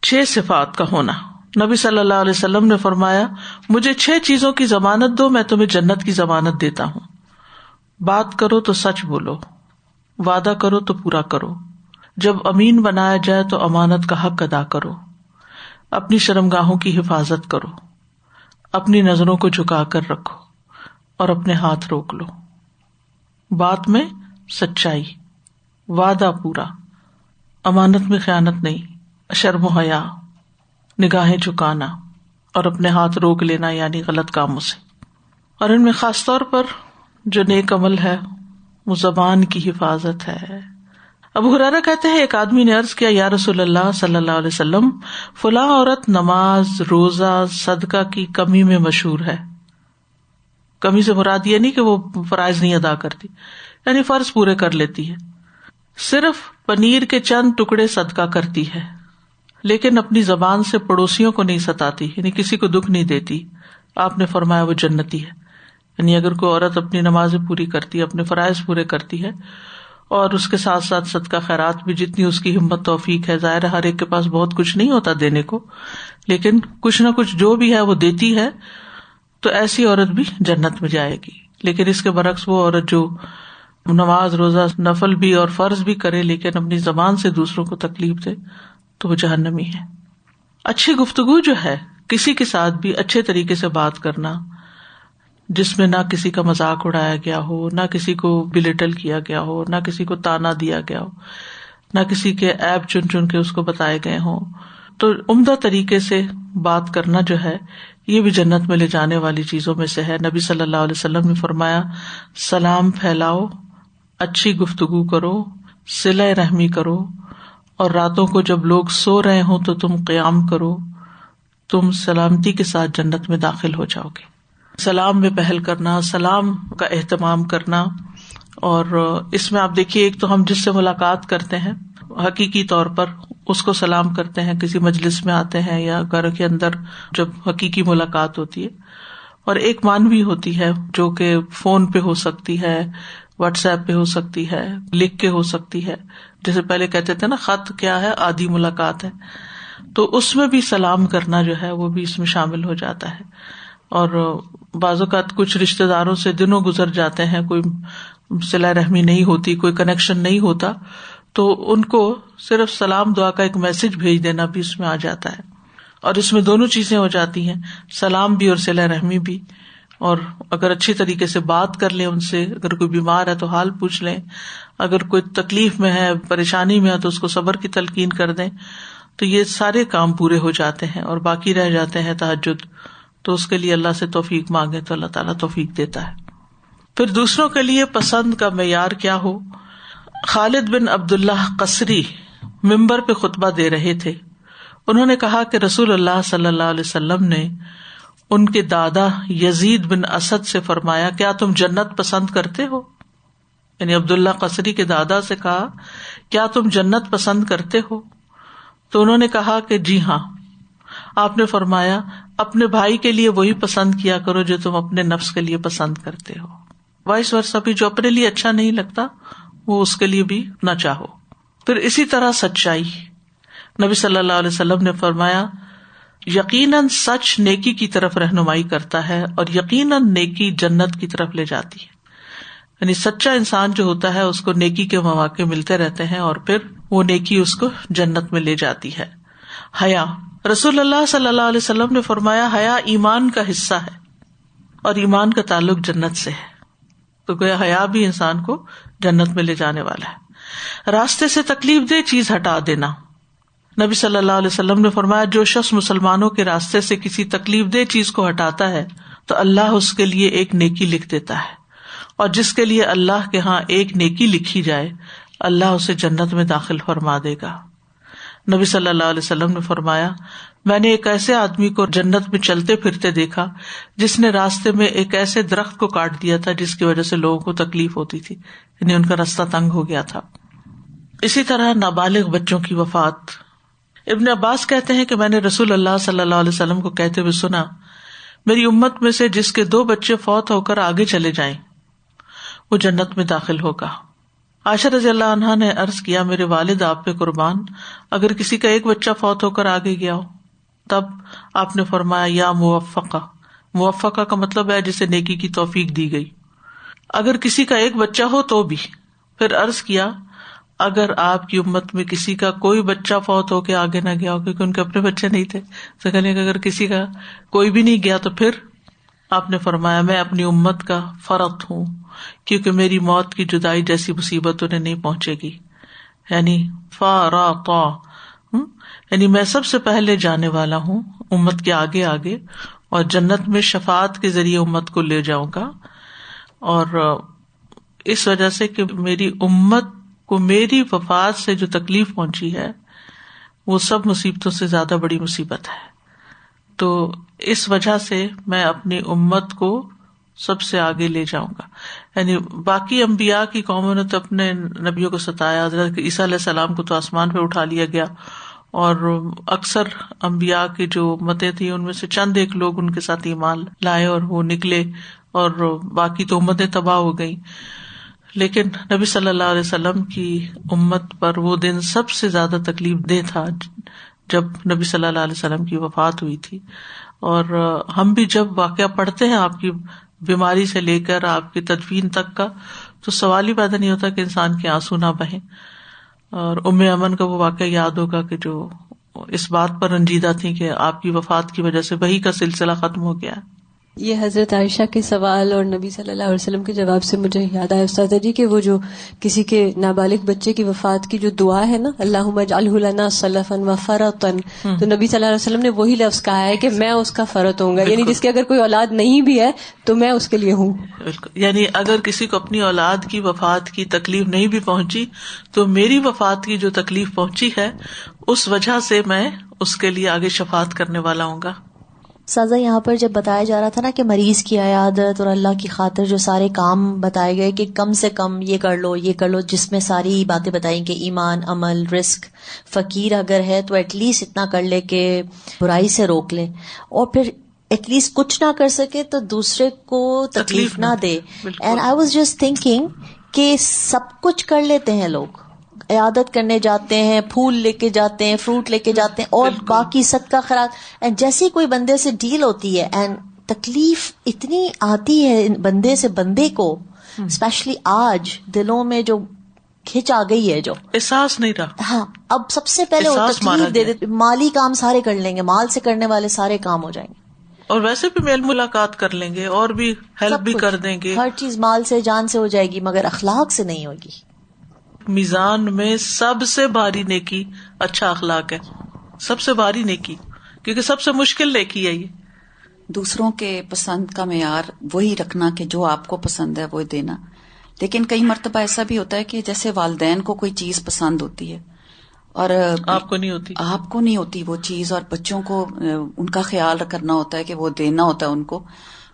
6 صفات کا ہونا. نبی صلی اللہ علیہ وسلم نے فرمایا مجھے 6 چیزوں کی ضمانت دو، میں تمہیں جنت کی ضمانت دیتا ہوں. بات کرو تو سچ بولو، وعدہ کرو تو پورا کرو، جب امین بنایا جائے تو امانت کا حق ادا کرو، اپنی شرمگاہوں کی حفاظت کرو، اپنی نظروں کو جھکا کر رکھو اور اپنے ہاتھ روک لو. بات میں سچائی، وعدہ پورا، امانت میں خیانت نہیں، شرم و حیا، نگاہیں جھکانا اور اپنے ہاتھ روک لینا یعنی غلط کاموں سے. اور ان میں خاص طور پر جو نیک عمل ہے وہ زبان کی حفاظت ہے. ابو ہریرہ کہتے ہیں ایک آدمی نے عرض کیا یا رسول اللہ صلی اللہ علیہ وسلم فلاں عورت نماز، روزہ، صدقہ کی کمی میں مشہور ہے. کمی سے مراد یہ نہیں کہ وہ فرائض نہیں ادا کرتی، یعنی فرض پورے کر لیتی ہے، صرف پنیر کے چند ٹکڑے صدقہ کرتی ہے، لیکن اپنی زبان سے پڑوسیوں کو نہیں ستاتی، یعنی کسی کو دکھ نہیں دیتی. آپ نے فرمایا وہ جنتی ہے. یعنی اگر کوئی عورت اپنی نمازیں پوری کرتی ہے، اپنے فرائض پورے کرتی ہے اور اس کے ساتھ ساتھ صدقہ خیرات بھی جتنی اس کی ہمت توفیق ہے، ظاہر ہے ہر ایک کے پاس بہت کچھ نہیں ہوتا دینے کو، لیکن کچھ نہ کچھ جو بھی ہے وہ دیتی ہے، تو ایسی عورت بھی جنت میں جائے گی. لیکن اس کے برعکس وہ عورت جو نماز، روزہ، نفل بھی اور فرض بھی کرے لیکن اپنی زبان سے دوسروں کو تکلیف دے تو وہ جہنمی ہے. اچھی گفتگو جو ہے، کسی کے ساتھ بھی اچھے طریقے سے بات کرنا جس میں نہ کسی کا مذاق اڑایا گیا ہو، نہ کسی کو بلیٹل کیا گیا ہو، نہ کسی کو تانا دیا گیا ہو، نہ کسی کے عیب چن چن کے اس کو بتائے گئے ہوں، تو عمدہ طریقے سے بات کرنا جو ہے یہ بھی جنت میں لے جانے والی چیزوں میں سے ہے. نبی صلی اللہ علیہ وسلم نے فرمایا سلام پھیلاؤ, اچھی گفتگو کرو, صلہ رحمی کرو, اور راتوں کو جب لوگ سو رہے ہوں تو تم قیام کرو, تم سلامتی کے ساتھ جنت میں داخل ہو جاؤ گے. سلام میں پہل کرنا, سلام کا اہتمام کرنا. اور اس میں آپ دیکھیے, ایک تو ہم جس سے ملاقات کرتے ہیں حقیقی طور پر اس کو سلام کرتے ہیں, کسی مجلس میں آتے ہیں یا گھر کے اندر جب حقیقی ملاقات ہوتی ہے, اور ایک مانوی ہوتی ہے جو کہ فون پہ ہو سکتی ہے, واٹس ایپ پہ ہو سکتی ہے, لکھ کے ہو سکتی ہے. جیسے پہلے کہتے تھے نا خط کیا ہے, آدھی ملاقات ہے, تو اس میں بھی سلام کرنا جو ہے وہ بھی اس میں شامل ہو جاتا ہے. اور بعض اوقات کچھ رشتے داروں سے دنوں گزر جاتے ہیں, کوئی صلہ رحمی نہیں ہوتی, کوئی کنیکشن نہیں ہوتا, تو ان کو صرف سلام دعا کا ایک میسج بھیج دینا بھی اس میں آ جاتا ہے. اور اس میں دونوں چیزیں ہو جاتی ہیں, سلام بھی اور صلہ رحمی بھی. اور اگر اچھی طریقے سے بات کر لیں ان سے, اگر کوئی بیمار ہے تو حال پوچھ لیں, اگر کوئی تکلیف میں ہے, پریشانی میں ہے تو اس کو صبر کی تلقین کر دیں, تو یہ سارے کام پورے ہو جاتے ہیں. اور باقی رہ جاتے ہیں تہجد, تو اس کے لیے اللہ سے توفیق مانگے تو اللہ تعالیٰ توفیق دیتا ہے. پھر دوسروں کے لیے پسند کا معیار کیا ہو. خالد بن عبداللہ قصری ممبر پہ خطبہ دے رہے تھے. انہوں نے کہا کہ رسول اللہ صلی اللہ علیہ وسلم نے ان کے دادا یزید بن اسد سے فرمایا کیا تم جنت پسند کرتے ہو. یعنی عبداللہ قصری کے دادا سے کہا کیا تم جنت پسند کرتے ہو. تو انہوں نے کہا کہ جی ہاں. آپ نے فرمایا اپنے بھائی کے لیے وہی پسند کیا کرو جو تم اپنے نفس کے لیے پسند کرتے ہو. وائس ورثہ بھی, جو اپنے لیے اچھا نہیں لگتا وہ اس کے لیے بھی نہ چاہو. پھر اسی طرح سچائی, نبی صلی اللہ علیہ وسلم نے فرمایا یقیناً سچ نیکی کی طرف رہنمائی کرتا ہے اور یقیناً نیکی جنت کی طرف لے جاتی ہے. یعنی سچا انسان جو ہوتا ہے اس کو نیکی کے مواقع ملتے رہتے ہیں اور پھر وہ نیکی اس کو جنت میں لے جاتی ہے. حیا, رسول اللہ صلی اللہ علیہ وسلم نے فرمایا حیا ایمان کا حصہ ہے اور ایمان کا تعلق جنت سے ہے. تو گویا حیا بھی انسان کو جنت میں لے جانے والا ہے. راستے سے تکلیف دہ چیز ہٹا دینا, نبی صلی اللہ علیہ وسلم نے فرمایا جو شخص مسلمانوں کے راستے سے کسی تکلیف دہ چیز کو ہٹاتا ہے تو اللہ اس کے لیے ایک نیکی لکھ دیتا ہے, اور جس کے لیے اللہ کے ہاں ایک نیکی لکھی جائے اللہ اسے جنت میں داخل فرما دے گا. نبی صلی اللہ علیہ وسلم نے فرمایا میں نے ایک ایسے آدمی کو جنت میں چلتے پھرتے دیکھا جس نے راستے میں ایک ایسے درخت کو کاٹ دیا تھا جس کی وجہ سے لوگوں کو تکلیف ہوتی تھی, یعنی ان کا راستہ تنگ ہو گیا تھا. اسی طرح نابالغ بچوں کی وفات. ابن عباس کہتے ہیں کہ میں نے رسول اللہ صلی اللہ علیہ وسلم کو کہتے ہوئے سنا میری امت میں سے جس کے 2 بچے فوت ہو کر آگے چلے جائیں وہ جنت میں داخل ہوگا. عائشہ رضی اللہ عنہا نے عرض کیا میرے والد آپ پہ قربان, اگر کسی کا ایک بچہ فوت ہو کر آگے گیا ہو. تب آپ نے فرمایا یا موفقہ, موفقہ کا مطلب ہے جسے نیکی کی توفیق دی گئی. اگر کسی کا ایک بچہ ہو تو بھی. پھر عرض کیا اگر آپ کی امت میں کسی کا کوئی بچہ فوت ہو کے آگے نہ گیا ہو کیونکہ ان کے اپنے بچے نہیں تھے, تو کہنے کہ اگر کسی کا کوئی بھی نہیں گیا تو پھر آپ نے فرمایا میں اپنی امت کا فرط ہوں کیونکہ میری موت کی جدائی جیسی مصیبت انہیں نہیں پہنچے گی. یعنی فراطا, یعنی میں سب سے پہلے جانے والا ہوں امت کے آگے آگے, اور جنت میں شفاعت کے ذریعے امت کو لے جاؤں گا. اور اس وجہ سے کہ میری امت کو میری وفات سے جو تکلیف پہنچی ہے وہ سب مصیبتوں سے زیادہ بڑی مصیبت ہے, تو اس وجہ سے میں اپنی امت کو سب سے آگے لے جاؤں گا. یعنی باقی انبیاء کی قوموں نے تو اپنے نبیوں کو ستایا, حضرت عیسیٰ علیہ السلام کو تو آسمان پہ اٹھا لیا گیا, اور اکثر انبیاء کی جو امتیں تھیں ان میں سے چند ایک لوگ ان کے ساتھ ایمان لائے اور وہ نکلے, اور باقی تو امتیں تباہ ہو گئیں. لیکن نبی صلی اللہ علیہ وسلم کی امت پر وہ دن سب سے زیادہ تکلیف دہ تھا جب نبی صلی اللہ علیہ وسلم کی وفات ہوئی تھی. اور ہم بھی جب واقعہ پڑھتے ہیں آپ کی بیماری سے لے کر آپ کی تدفین تک کا, تو سوال ہی پیدا نہیں ہوتا کہ انسان کے آنسو نہ بہیں. اور ام ایمن کا وہ واقعہ یاد ہوگا کہ جو اس بات پر رنجیدہ تھی کہ آپ کی وفات کی وجہ سے وحی کا سلسلہ ختم ہو گیا. یہ حضرت عائشہ کے سوال اور نبی صلی اللہ علیہ وسلم کے جواب سے مجھے یاد آیا استاد جی کہ وہ جو کسی کے نابالغ بچے کی وفات کی جو دعا ہے نا، اللہم اجعلہ لنا سلفا و فرطا، تو نبی صلی اللہ علیہ وسلم نے وہی لفظ کہا ہے کہ میں اس کا فرط ہوں گا، یعنی جس کی اگر کوئی اولاد نہیں بھی ہے تو میں اس کے لیے ہوں. بالکل، یعنی اگر کسی کو اپنی اولاد کی وفات کی تکلیف نہیں بھی پہنچی تو میری وفات کی جو تکلیف پہنچی ہے اس وجہ سے میں اس کے لیے آگے شفاعت کرنے والا ہوں گا. سازا یہاں پر جب بتایا جا رہا تھا نا کہ مریض کی عیادت اور اللہ کی خاطر جو سارے کام بتائے گئے کہ کم سے کم یہ کر لو، جس میں ساری باتیں بتائیں کہ ایمان، عمل، رزق، فقیر اگر ہے تو ایٹ لیسٹ اتنا کر لے کہ برائی سے روک لے، اور پھر ایٹ لیسٹ کچھ نہ کر سکے تو دوسرے کو تکلیف نہ دے. And I was just thinking کہ سب کچھ کر لیتے ہیں لوگ، عیادت کرنے جاتے ہیں، پھول لے کے جاتے ہیں، فروٹ لے کے جاتے ہیں، اور باقی صدقہ خیرات، اینڈ جیسی کوئی بندے سے ڈیل ہوتی ہے اینڈ تکلیف اتنی آتی ہے بندے سے بندے کو، اسپیشلی آج دلوں میں جو کھچ آ گئی ہے، جو احساس نہیں رہا. ہاں، اب سب سے پہلے وہ تکلیف دے دیتے، مالی کام سارے کر لیں گے، مال سے کرنے والے سارے کام ہو جائیں گے، اور ویسے بھی میل ملاقات کر لیں گے اور بھی ہیلپ بھی کر دیں گے، ہر چیز مال سے جان سے ہو جائے گی، مگر اخلاق سے نہیں ہوگی. میزان میں سب سے بھاری نیکی اچھا اخلاق ہے، سب سے بھاری نیکی، کیونکہ سب سے مشکل نیکی ہے یہ. دوسروں کے پسند کا معیار وہی رکھنا کہ جو آپ کو پسند ہے وہ دینا. لیکن کئی مرتبہ ایسا بھی ہوتا ہے کہ جیسے والدین کو کوئی چیز پسند ہوتی ہے اور آپ کو نہیں ہوتی وہ چیز، اور بچوں کو ان کا خیال کرنا ہوتا ہے کہ وہ دینا ہوتا ہے ان کو،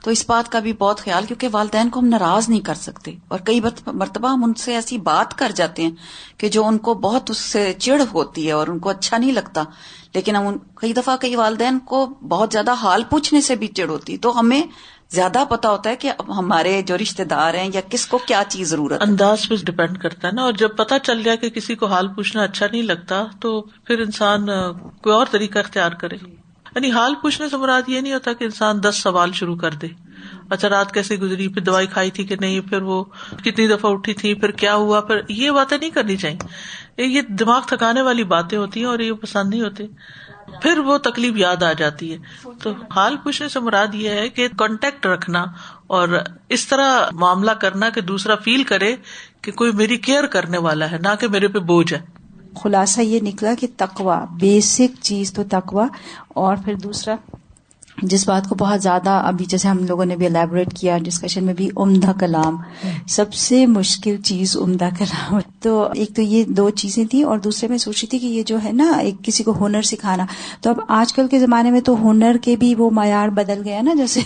تو اس بات کا بھی بہت خیال، کیونکہ والدین کو ہم ناراض نہیں کر سکتے، اور کئی مرتبہ ہم ان سے ایسی بات کر جاتے ہیں کہ جو ان کو بہت اس سے چڑ ہوتی ہے اور ان کو اچھا نہیں لگتا، لیکن ہم کئی دفعہ کئی والدین کو بہت زیادہ حال پوچھنے سے بھی چڑ ہوتی، تو ہمیں زیادہ پتا ہوتا ہے کہ ہمارے جو رشتے دار ہیں یا کس کو کیا چیز ضرورت ہے. انداز پہ ڈپینڈ کرتا ہے نا، اور جب پتہ چل جائے کہ کسی کو حال پوچھنا اچھا نہیں لگتا تو پھر انسان کوئی اور طریقہ اختیار کرے. یعنی حال پوچھنے سے مراد یہ نہیں ہوتا کہ انسان 10 سوال شروع کر دے، اچھا رات کیسے گزری، پھر دوائی کھائی تھی کہ نہیں، پھر وہ کتنی دفعہ اٹھی تھی، پھر کیا ہوا، پھر یہ باتیں نہیں کرنی چاہیے. یہ دماغ تھکانے والی باتیں ہوتی ہیں اور یہ پسند نہیں ہوتی، پھر وہ تکلیف یاد آ جاتی ہے. تو حال پوچھنے سے مراد یہ ہے کہ کانٹیکٹ رکھنا اور اس طرح معاملہ کرنا کہ دوسرا فیل کرے کہ کوئی میری کیئر کرنے والا ہے، نہ کہ میرے پہ بوجھ ہے. خلاصہ یہ نکلا کہ تقوی، بیسک چیز تو تقوی، اور پھر دوسرا جس بات کو بہت زیادہ ابھی جیسے ہم لوگوں نے بھی الیبوریٹ کیا ڈسکشن میں بھی، عمدہ کلام. سب سے مشکل چیز عمدہ کلام. تو ایک تو یہ 2 چیزیں تھیں، اور دوسرے میں سوچ رہی تھی کہ یہ جو ہے نا ایک کسی کو ہنر سکھانا، تو اب آج کل کے زمانے میں تو ہنر کے بھی وہ معیار بدل گیا نا، جیسے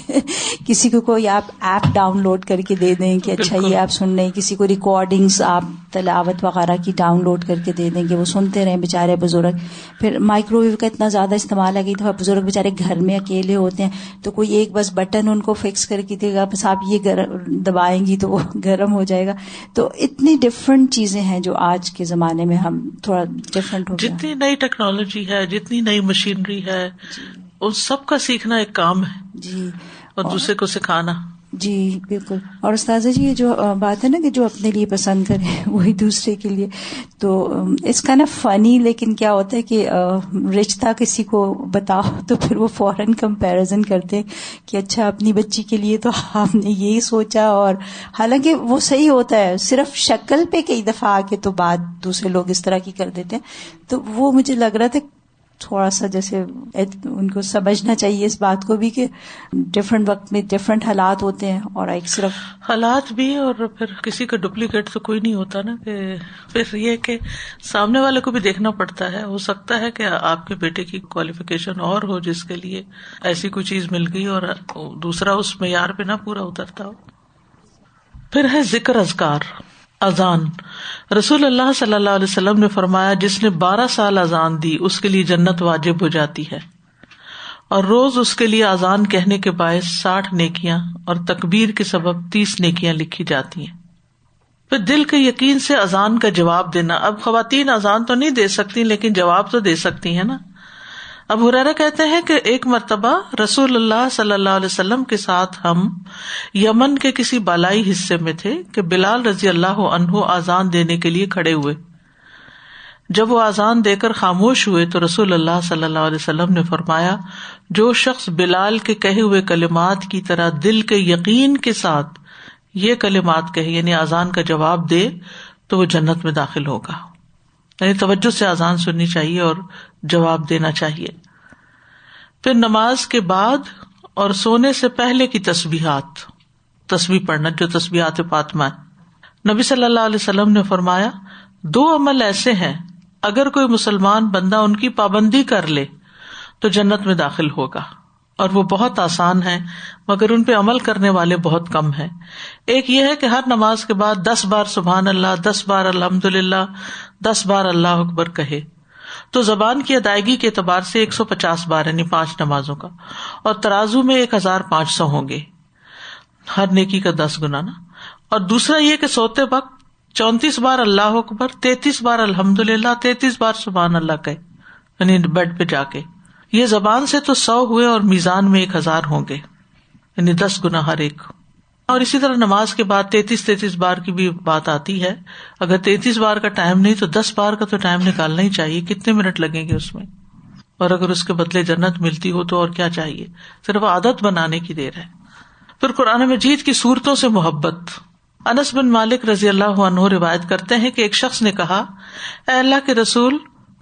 کسی کو کوئی آپ ایپ ڈاؤن لوڈ کر کے دے دیں کہ اچھا یہ آپ سن رہے ہیں، کسی کو ریکارڈنگز آپ تلاوت وغیرہ کی ڈاؤن لوڈ کر کے دے دیں کہ وہ سنتے رہیں بیچارے بزرگ. پھر مائکرو ویو کا اتنا زیادہ استعمال ہے کہ دفعہ بزرگ بیچارے گھر میں اکیلے ہوتے ہیں تو کوئی ایک بس بٹن ان کو فکس کر کے دے گا، بس آپ یہ دبائیں گی تو وہ گرم ہو جائے گا. تو اتنی ڈفرنٹ چیزیں ہیں جو آج کے زمانے میں ہم تھوڑا ڈفرنٹ ہو گیا. جتنی نئی ٹیکنالوجی ہے، جتنی نئی مشینری ہے، ان سب کا سیکھنا ایک کام ہے جی، اور دوسرے کو سکھانا. جی بالکل. اور استاذہ جی یہ جو بات ہے نا کہ جو اپنے لیے پسند کرے وہی دوسرے کے لیے، تو اس کا نا فنی، لیکن کیا ہوتا ہے کہ رشتہ کسی کو بتاؤ تو پھر وہ فوراً کمپیریزن کرتے کہ اچھا اپنی بچی کے لیے تو آپ نے یہی سوچا، اور حالانکہ وہ صحیح ہوتا ہے، صرف شکل پہ کئی دفعہ آ کے تو بات دوسرے لوگ اس طرح کی کر دیتے ہیں. تو وہ مجھے لگ رہا تھا تھوڑا سا جیسے ان کو سمجھنا چاہیے اس بات کو بھی کہ ڈفرینٹ وقت میں ڈفرینٹ حالات ہوتے ہیں، اور ایک صرف حالات بھی، اور پھر کسی کا ڈپلیکیٹ تو کوئی نہیں ہوتا نا، کہ پھر یہ کہ سامنے والے کو بھی دیکھنا پڑتا ہے. ہو سکتا ہے کہ آپ کے بیٹے کی کوالیفیکیشن اور ہو جس کے لیے ایسی کوئی چیز مل گئی اور دوسرا اس معیار پہ نہ پورا اترتا ہو. پھر ہے ذکر اذکار. اذان، رسول اللہ صلی اللہ علیہ وسلم نے فرمایا جس نے 12 سال اذان دی اس کے لیے جنت واجب ہو جاتی ہے، اور روز اس کے لیے اذان کہنے کے باعث 60 نیکیاں اور تکبیر کے سبب 30 نیکیاں لکھی جاتی ہیں. پھر دل کے یقین سے اذان کا جواب دینا. اب خواتین اذان تو نہیں دے سکتی لیکن جواب تو دے سکتی ہیں نا. ابو ہریرہ کہتے ہیں کہ ایک مرتبہ رسول اللہ صلی اللہ علیہ وسلم کے ساتھ ہم یمن کے کسی بالائی حصے میں تھے کہ بلال رضی اللہ عنہ اذان دینے کے لیے کھڑے ہوئے. جب وہ اذان دے کر خاموش ہوئے تو رسول اللہ صلی اللہ علیہ وسلم نے فرمایا، جو شخص بلال کے کہے ہوئے کلمات کی طرح دل کے یقین کے ساتھ یہ کلمات کہے، یعنی اذان کا جواب دے، تو وہ جنت میں داخل ہوگا. یعنی توجہ سے اذان سننی چاہیے اور جواب دینا چاہیے. پھر نماز کے بعد اور سونے سے پہلے کی تسبیحات، تسبیح پڑھنا جو تسبیحات فاطمہ ہے. نبی صلی اللہ علیہ وسلم نے فرمایا، 2 عمل ایسے ہیں اگر کوئی مسلمان بندہ ان کی پابندی کر لے تو جنت میں داخل ہوگا، اور وہ بہت آسان ہے مگر ان پہ عمل کرنے والے بہت کم ہیں. ایک یہ ہے کہ ہر نماز کے بعد 10 بار سبحان اللہ، 10 بار الحمدللہ، 10 بار اللہ اکبر کہے، تو زبان کی ادائیگی کے اعتبار سے 150 بار، یعنی 5 نمازوں کا، اور ترازو میں 1500 ہوں گے، ہر نیکی کا 10 گنا نا. اور دوسرا یہ کہ سوتے وقت 34 بار اللہ اکبر، 33 بار الحمدللہ، 33 بار سبحان اللہ کہے، یعنی بیڈ پہ جا کے. یہ زبان سے تو 100 ہوئے اور میزان میں 1000 ہوں گے، یعنی 10 گنا ہر ایک. اور اسی طرح نماز کے بعد 33 بار کی بھی بات آتی ہے. اگر 33 بار کا ٹائم نہیں تو 10 بار کا تو ٹائم نکالنا ہی چاہیے. کتنے منٹ لگیں گے اس میں؟ اور اگر اس کے بدلے جنت ملتی ہو تو اور کیا چاہیے؟ صرف عادت بنانے کی دیر ہے. پھر قرآن مجید کی سورتوں سے محبت. انس بن مالک رضی اللہ عنہ روایت کرتے ہیں کہ ایک شخص نے کہا، اے اللہ کے رسول،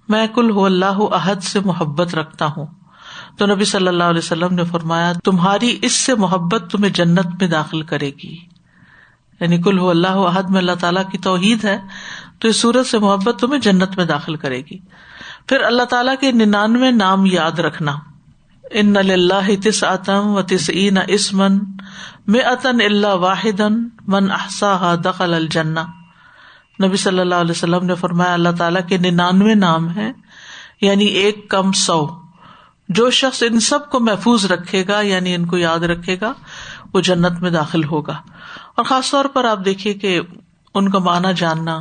میں قل هو اللہ احد سے محبت رکھتا ہوں. تو نبی صلی اللہ علیہ وسلم نے فرمایا، تمہاری اس سے محبت تمہیں جنت میں داخل کرے گی. یعنی قل هو اللہ احد میں اللہ تعالیٰ کی توحید ہے، تو اس سورت سے محبت تمہیں جنت میں داخل کرے گی. پھر اللہ تعالیٰ کے 99 نام یاد رکھنا. ان للہ 99 اسما 100 الا واحدا من احصاها دخل الجنہ. نبی صلی اللہ علیہ وسلم نے فرمایا، اللہ تعالیٰ کے 99 نام ہیں، یعنی 1 کم 100. جو شخص ان سب کو محفوظ رکھے گا، یعنی ان کو یاد رکھے گا، وہ جنت میں داخل ہوگا. اور خاص طور پر آپ دیکھیے کہ ان کا معنی جاننا،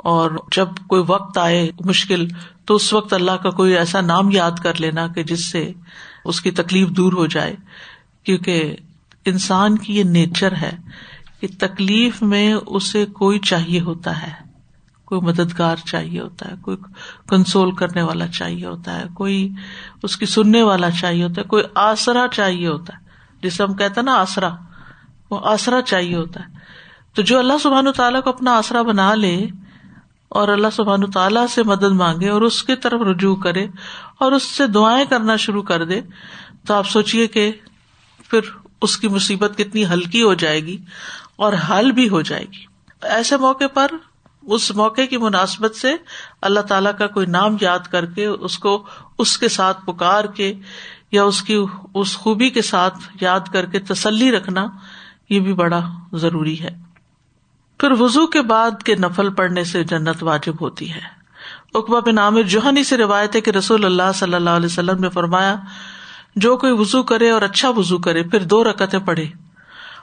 اور جب کوئی وقت آئے مشکل تو اس وقت اللہ کا کوئی ایسا نام یاد کر لینا کہ جس سے اس کی تکلیف دور ہو جائے. کیونکہ انسان کی یہ نیچر ہے کہ تکلیف میں اسے کوئی چاہیے ہوتا ہے، کوئی مددگار چاہیے ہوتا ہے، کوئی کنسول کرنے والا چاہیے ہوتا ہے، کوئی اس کی سننے والا چاہیے ہوتا ہے، کوئی آسرا چاہیے ہوتا ہے، جسے ہم کہتے ہیں نا آسرا، وہ آسرا چاہیے ہوتا ہے. تو جو اللہ سبحانہ تعالیٰ کو اپنا آسرا بنا لے اور اللہ سبحانہ تعالیٰ سے مدد مانگے اور اس کی طرف رجوع کرے اور اس سے دعائیں کرنا شروع کر دے، تو آپ سوچئے کہ پھر اس کی مصیبت کتنی ہلکی ہو جائے گی اور حل بھی ہو جائے گی. ایسے موقع پر اس موقع کی مناسبت سے اللہ تعالیٰ کا کوئی نام یاد کر کے اس کو اس کے ساتھ پکار کے یا اس کی اس خوبی کے ساتھ یاد کر کے تسلی رکھنا، یہ بھی بڑا ضروری ہے. پھر وضو کے بعد کے نفل پڑھنے سے جنت واجب ہوتی ہے. عقبہ بن عامر جوہنی سے روایت ہے کہ رسول اللہ صلی اللہ علیہ وسلم نے فرمایا، جو کوئی وضو کرے اور اچھا وضو کرے، پھر 2 رکعتیں پڑھے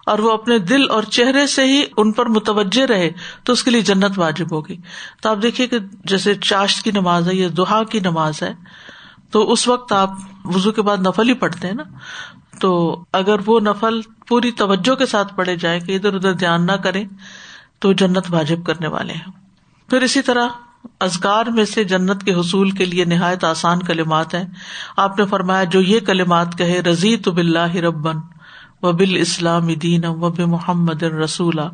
اور وہ اپنے دل اور چہرے سے ہی ان پر متوجہ رہے، تو اس کے لیے جنت واجب ہوگی. تو آپ دیکھیے کہ جیسے چاشت کی نماز ہے یا ضحیٰ کی نماز ہے، تو اس وقت آپ وضو کے بعد نفل ہی پڑھتے ہیں نا، تو اگر وہ نفل پوری توجہ کے ساتھ پڑھے جائیں کہ ادھر ادھر دھیان نہ کریں تو جنت واجب کرنے والے ہیں. پھر اسی طرح اذکار میں سے جنت کے حصول کے لیے نہایت آسان کلمات ہیں. آپ نے فرمایا، جو یہ کلمات کہے، رضیت باللہ ربا وبالاسلام دینا وبمحمد رسولا،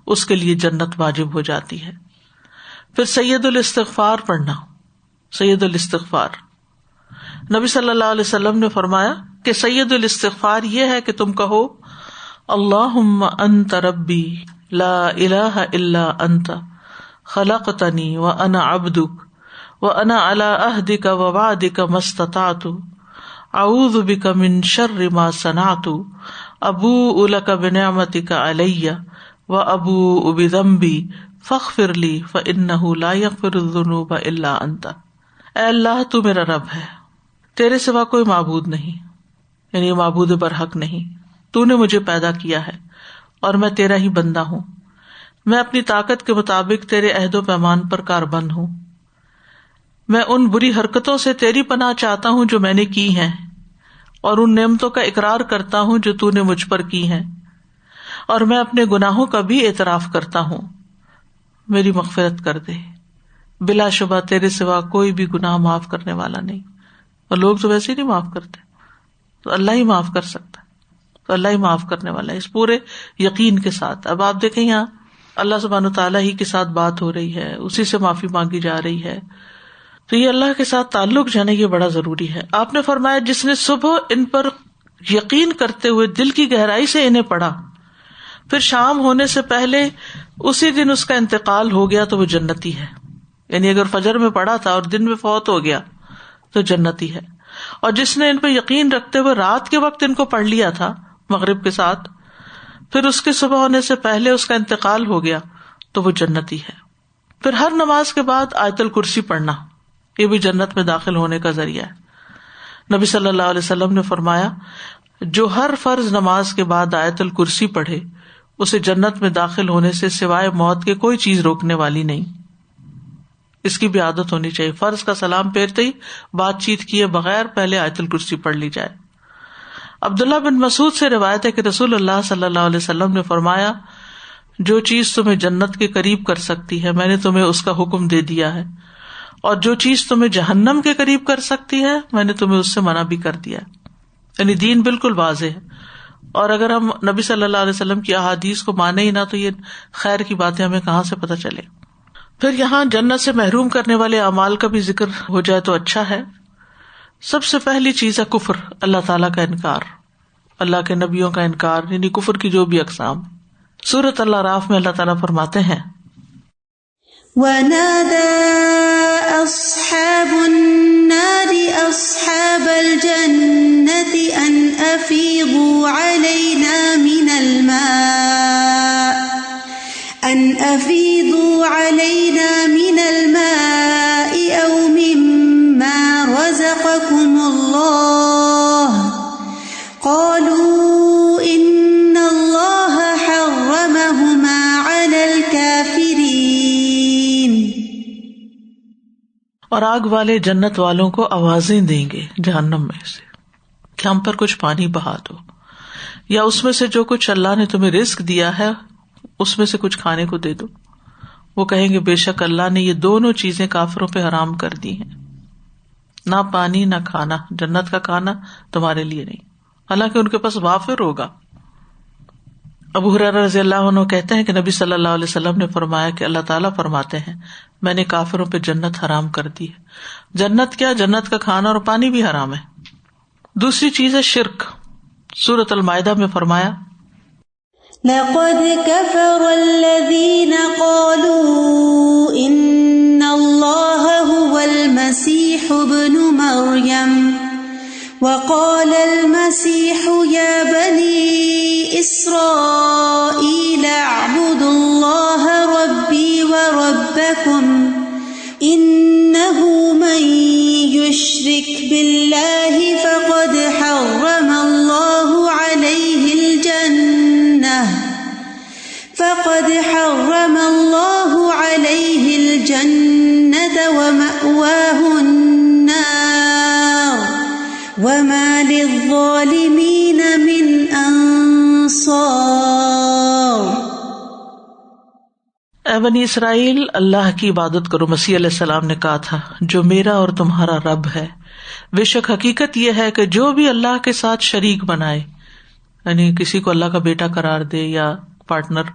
اس کے لیے جنت واجب ہو جاتی ہے. پھر سید الاستغفار پڑھنا. سید الاستغفار، نبی صلی اللہ علیہ وسلم نے فرمایا کہ سید الاستغفار یہ ہے کہ تم کہو، اللہم انت ربی لا الہ الا انت خلقتنی وانا عبدک وانا علی عہدک ووعدک ما استطعت اعوذ بک من شر ما صنعت ابوء لک بنعمتک علی وابوء بذنبی فاغفر لی فانہ لا یغفر الذنوب الا انت. اے اللہ، تو میرا رب ہے، تیرے سوا کوئی معبود نہیں، یعنی معبود برحق نہیں. تو نے مجھے پیدا کیا ہے اور میں تیرا ہی بندہ ہوں. میں اپنی طاقت کے مطابق تیرے عہد و پیمان پر کاربند ہوں. میں ان بری حرکتوں سے تیری پناہ چاہتا ہوں جو میں نے کی ہیں، اور ان نعمتوں کا اقرار کرتا ہوں جو تو نے مجھ پر کی ہیں، اور میں اپنے گناہوں کا بھی اعتراف کرتا ہوں. میری مغفرت کر دے. بلا شبہ تیرے سوا کوئی بھی گناہ معاف کرنے والا نہیں. اور لوگ تو ویسے ہی نہیں معاف کرتے, تو اللہ ہی معاف کر سکتا ہے, تو اللہ ہی معاف کرنے والا ہے اس پورے یقین کے ساتھ. اب آپ دیکھیں یہاں اللہ سبحانہ وتعالیٰ ہی کے ساتھ بات ہو رہی ہے, اسی سے معافی مانگی جا رہی ہے, تو یہ اللہ کے ساتھ تعلق جو ہے نا یہ بڑا ضروری ہے. آپ نے فرمایا جس نے صبح ان پر یقین کرتے ہوئے دل کی گہرائی سے انہیں پڑھا, پھر شام ہونے سے پہلے اسی دن اس کا انتقال ہو گیا تو وہ جنتی ہے. یعنی اگر فجر میں پڑھا تھا اور دن میں فوت ہو گیا تو جنتی ہے. اور جس نے ان پہ یقین رکھتے ہوئے رات کے وقت ان کو پڑھ لیا تھا مغرب کے ساتھ, پھر اس کے صبح ہونے سے پہلے اس کا انتقال ہو گیا تو وہ جنتی ہے. پھر ہر نماز کے بعد آیت الکرسی پڑھنا, یہ بھی جنت میں داخل ہونے کا ذریعہ ہے. نبی صلی اللہ علیہ وسلم نے فرمایا جو ہر فرض نماز کے بعد آیت الکرسی پڑھے اسے جنت میں داخل ہونے سے سوائے موت کے کوئی چیز روکنے والی نہیں. اس کی بھی عادت ہونی چاہیے, فرض کا سلام پھیرتے ہی بات چیت کیے بغیر پہلے آیت الکرسی پڑھ لی جائے. عبداللہ بن مسعود سے روایت ہے کہ رسول اللہ صلی اللہ علیہ وسلم نے فرمایا جو چیز تمہیں جنت کے قریب کر سکتی ہے میں نے تمہیں اس کا حکم دے دیا ہے, اور جو چیز تمہیں جہنم کے قریب کر سکتی ہے میں نے تمہیں اس سے منع بھی کر دیا. یعنی دین بالکل واضح ہے, اور اگر ہم نبی صلی اللہ علیہ وسلم کی احادیث کو مانے ہی نہ تو یہ خیر کی باتیں ہمیں کہاں سے پتہ چلے. پھر یہاں جنت سے محروم کرنے والے اعمال کا بھی ذکر ہو جائے تو اچھا ہے. سب سے پہلی چیز ہے کفر, اللہ تعالیٰ کا انکار, اللہ کے نبیوں کا انکار, یعنی کفر کی جو بھی اقسام. سورۃ الاعراف میں اللہ تعالیٰ فرماتے ہیں وَنَادَى أَصْحَابُ النَّارِ أَصْحَابَ الْجَنَّةِ أَنْ أَفِيضُوا عَلَيْنَا مِنَ الْمَاءِ أَوْ مِمَّا رَزَقَكُمُ اللَّهُ قَالُوا إِنَّ اللَّهَ حَرَّمَهُمَا عَلَى الْكَافِرِينَ. اور آگ والے جنت والوں کو آوازیں دیں گے جہنم میں سے کہ ہم پر کچھ پانی بہا دو, یا اس میں سے جو کچھ اللہ نے تمہیں رزق دیا ہے اس میں سے کچھ کھانے کو دے دو. وہ کہیں گے بے شک اللہ نے یہ دونوں چیزیں کافروں پہ حرام کر دی ہیں, نہ پانی نہ کھانا, جنت کا کھانا تمہارے لیے نہیں, حالانکہ ان کے پاس وافر ہوگا. ابو ہریرہ رضی اللہ عنہ کہتے ہیں کہ نبی صلی اللہ علیہ وسلم نے فرمایا کہ اللہ تعالیٰ فرماتے ہیں میں نے کافروں پہ جنت حرام کر دی ہے. جنت کیا, جنت کا کھانا اور پانی بھی حرام ہے. دوسری چیز ہے شرک. سورۃ المائدہ میں فرمایا لَقَدْ كَفَرَ الَّذِينَ قَالُوا إِنَّ اللَّهَ هُوَ الْمَسِيحُ ابْنُ مَرْيَمَ وَقَالَ الْمَسِيحُ يَا بَنِي إِسْرَائِيلَ اعْبُدُوا اللَّهَ رَبِّي وَرَبَّكُمْ إِنَّهُ مَن يُشْرِكْ بِاللَّهِ فَقَدْ حَرَّمَ اللَّهُ عَلَيْهِ الْجَنَّةَ وَمَأْوَاهُ النَّارُ وَمَا لِلظَّالِمِينَ مِنْ أَنصَارٍ. اے بنی اسرائیل اللہ کی عبادت کرو. مسیح علیہ السلام نے کہا تھا جو میرا اور تمہارا رب ہے. بے شک حقیقت یہ ہے کہ جو بھی اللہ کے ساتھ شریک بنائے, یعنی کسی کو اللہ کا بیٹا قرار دے یا پارٹنر,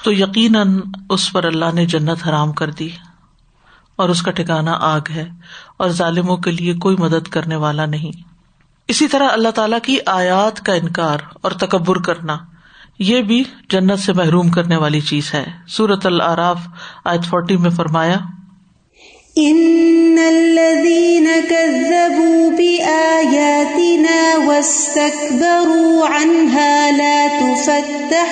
تو یقیناً اس پر اللہ نے جنت حرام کر دی اور اس کا ٹھکانہ آگ ہے, اور ظالموں کے لیے کوئی مدد کرنے والا نہیں. اسی طرح اللہ تعالیٰ کی آیات کا انکار اور تکبر کرنا یہ بھی جنت سے محروم کرنے والی چیز ہے. سورۃ الاعراف آیت 40 میں فرمایا ان الذين كذبوا بآياتنا واستكبروا عنها لا تفتح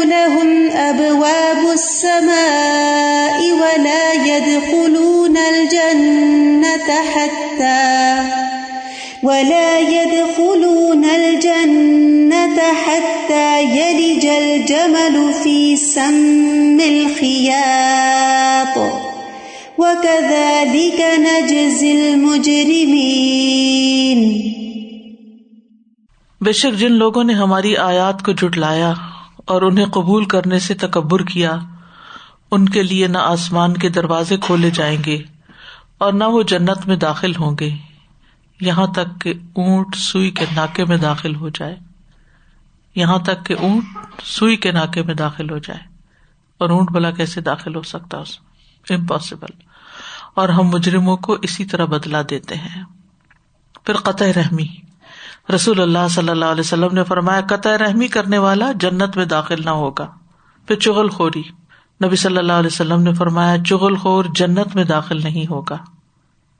لهم أبواب السماء ولا يدخلون الجنة حتى يلج الجمل في سم الخياط وكذلك نجزي المجرمين. بے شک جن لوگوں نے ہماری آیات کو جھٹلایا اور انہیں قبول کرنے سے تکبر کیا، ان کے لیے نہ آسمان کے دروازے کھولے جائیں گے اور نہ وہ جنت میں داخل ہوں گے یہاں تک کہ اونٹ سوئی کے ناکے میں داخل ہو جائے. یہاں تک کہ اونٹ سوئی کے ناکے میں داخل ہو جائے. اور اونٹ بلا کیسے داخل ہو سکتا اس میں؟ امپاسبل. اور ہم مجرموں کو اسی طرح بدلا دیتے ہیں. پھر قطع رحمی. رسول اللہ صلی اللہ علیہ وسلم نے فرمایا قطع رحمی کرنے والا جنت میں داخل نہ ہوگا. پھر چغل خوری. نبی صلی اللہ علیہ وسلم نے فرمایا چغل خور جنت میں داخل نہیں ہوگا.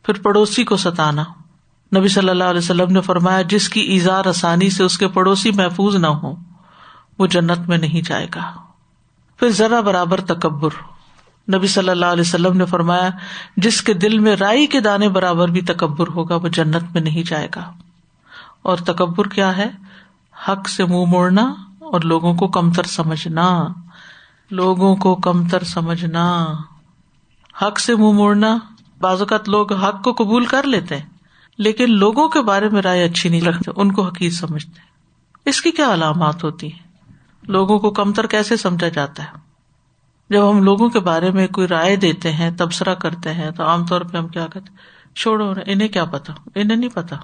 پھر پڑوسی کو ستانا. نبی صلی اللہ علیہ وسلم نے فرمایا جس کی ایذا رسانی سے اس کے پڑوسی محفوظ نہ ہو وہ جنت میں نہیں جائے گا. پھر ذرا برابر تکبر. نبی صلی اللہ علیہ وسلم نے فرمایا جس کے دل میں رائی کے دانے برابر بھی تکبر ہوگا وہ جنت میں نہیں جائے گا. اور تکبر کیا ہے؟ حق سے منہ موڑنا اور لوگوں کو کمتر سمجھنا. لوگوں کو کمتر سمجھنا. حق سے منہ موڑنا. بعض اوقات لوگ حق کو قبول کر لیتے ہیں لیکن لوگوں کے بارے میں رائے اچھی نہیں رکھتے، ان کو حقیر سمجھتے ہیں. اس کی کیا علامات ہوتی ہیں؟ لوگوں کو کمتر کیسے سمجھا جاتا ہے؟ جب ہم لوگوں کے بارے میں کوئی رائے دیتے ہیں، تبصرہ کرتے ہیں، تو عام طور پہ ہم کیا کہتے ہیں؟ چھوڑو انہیں کیا پتا، انہیں نہیں پتا.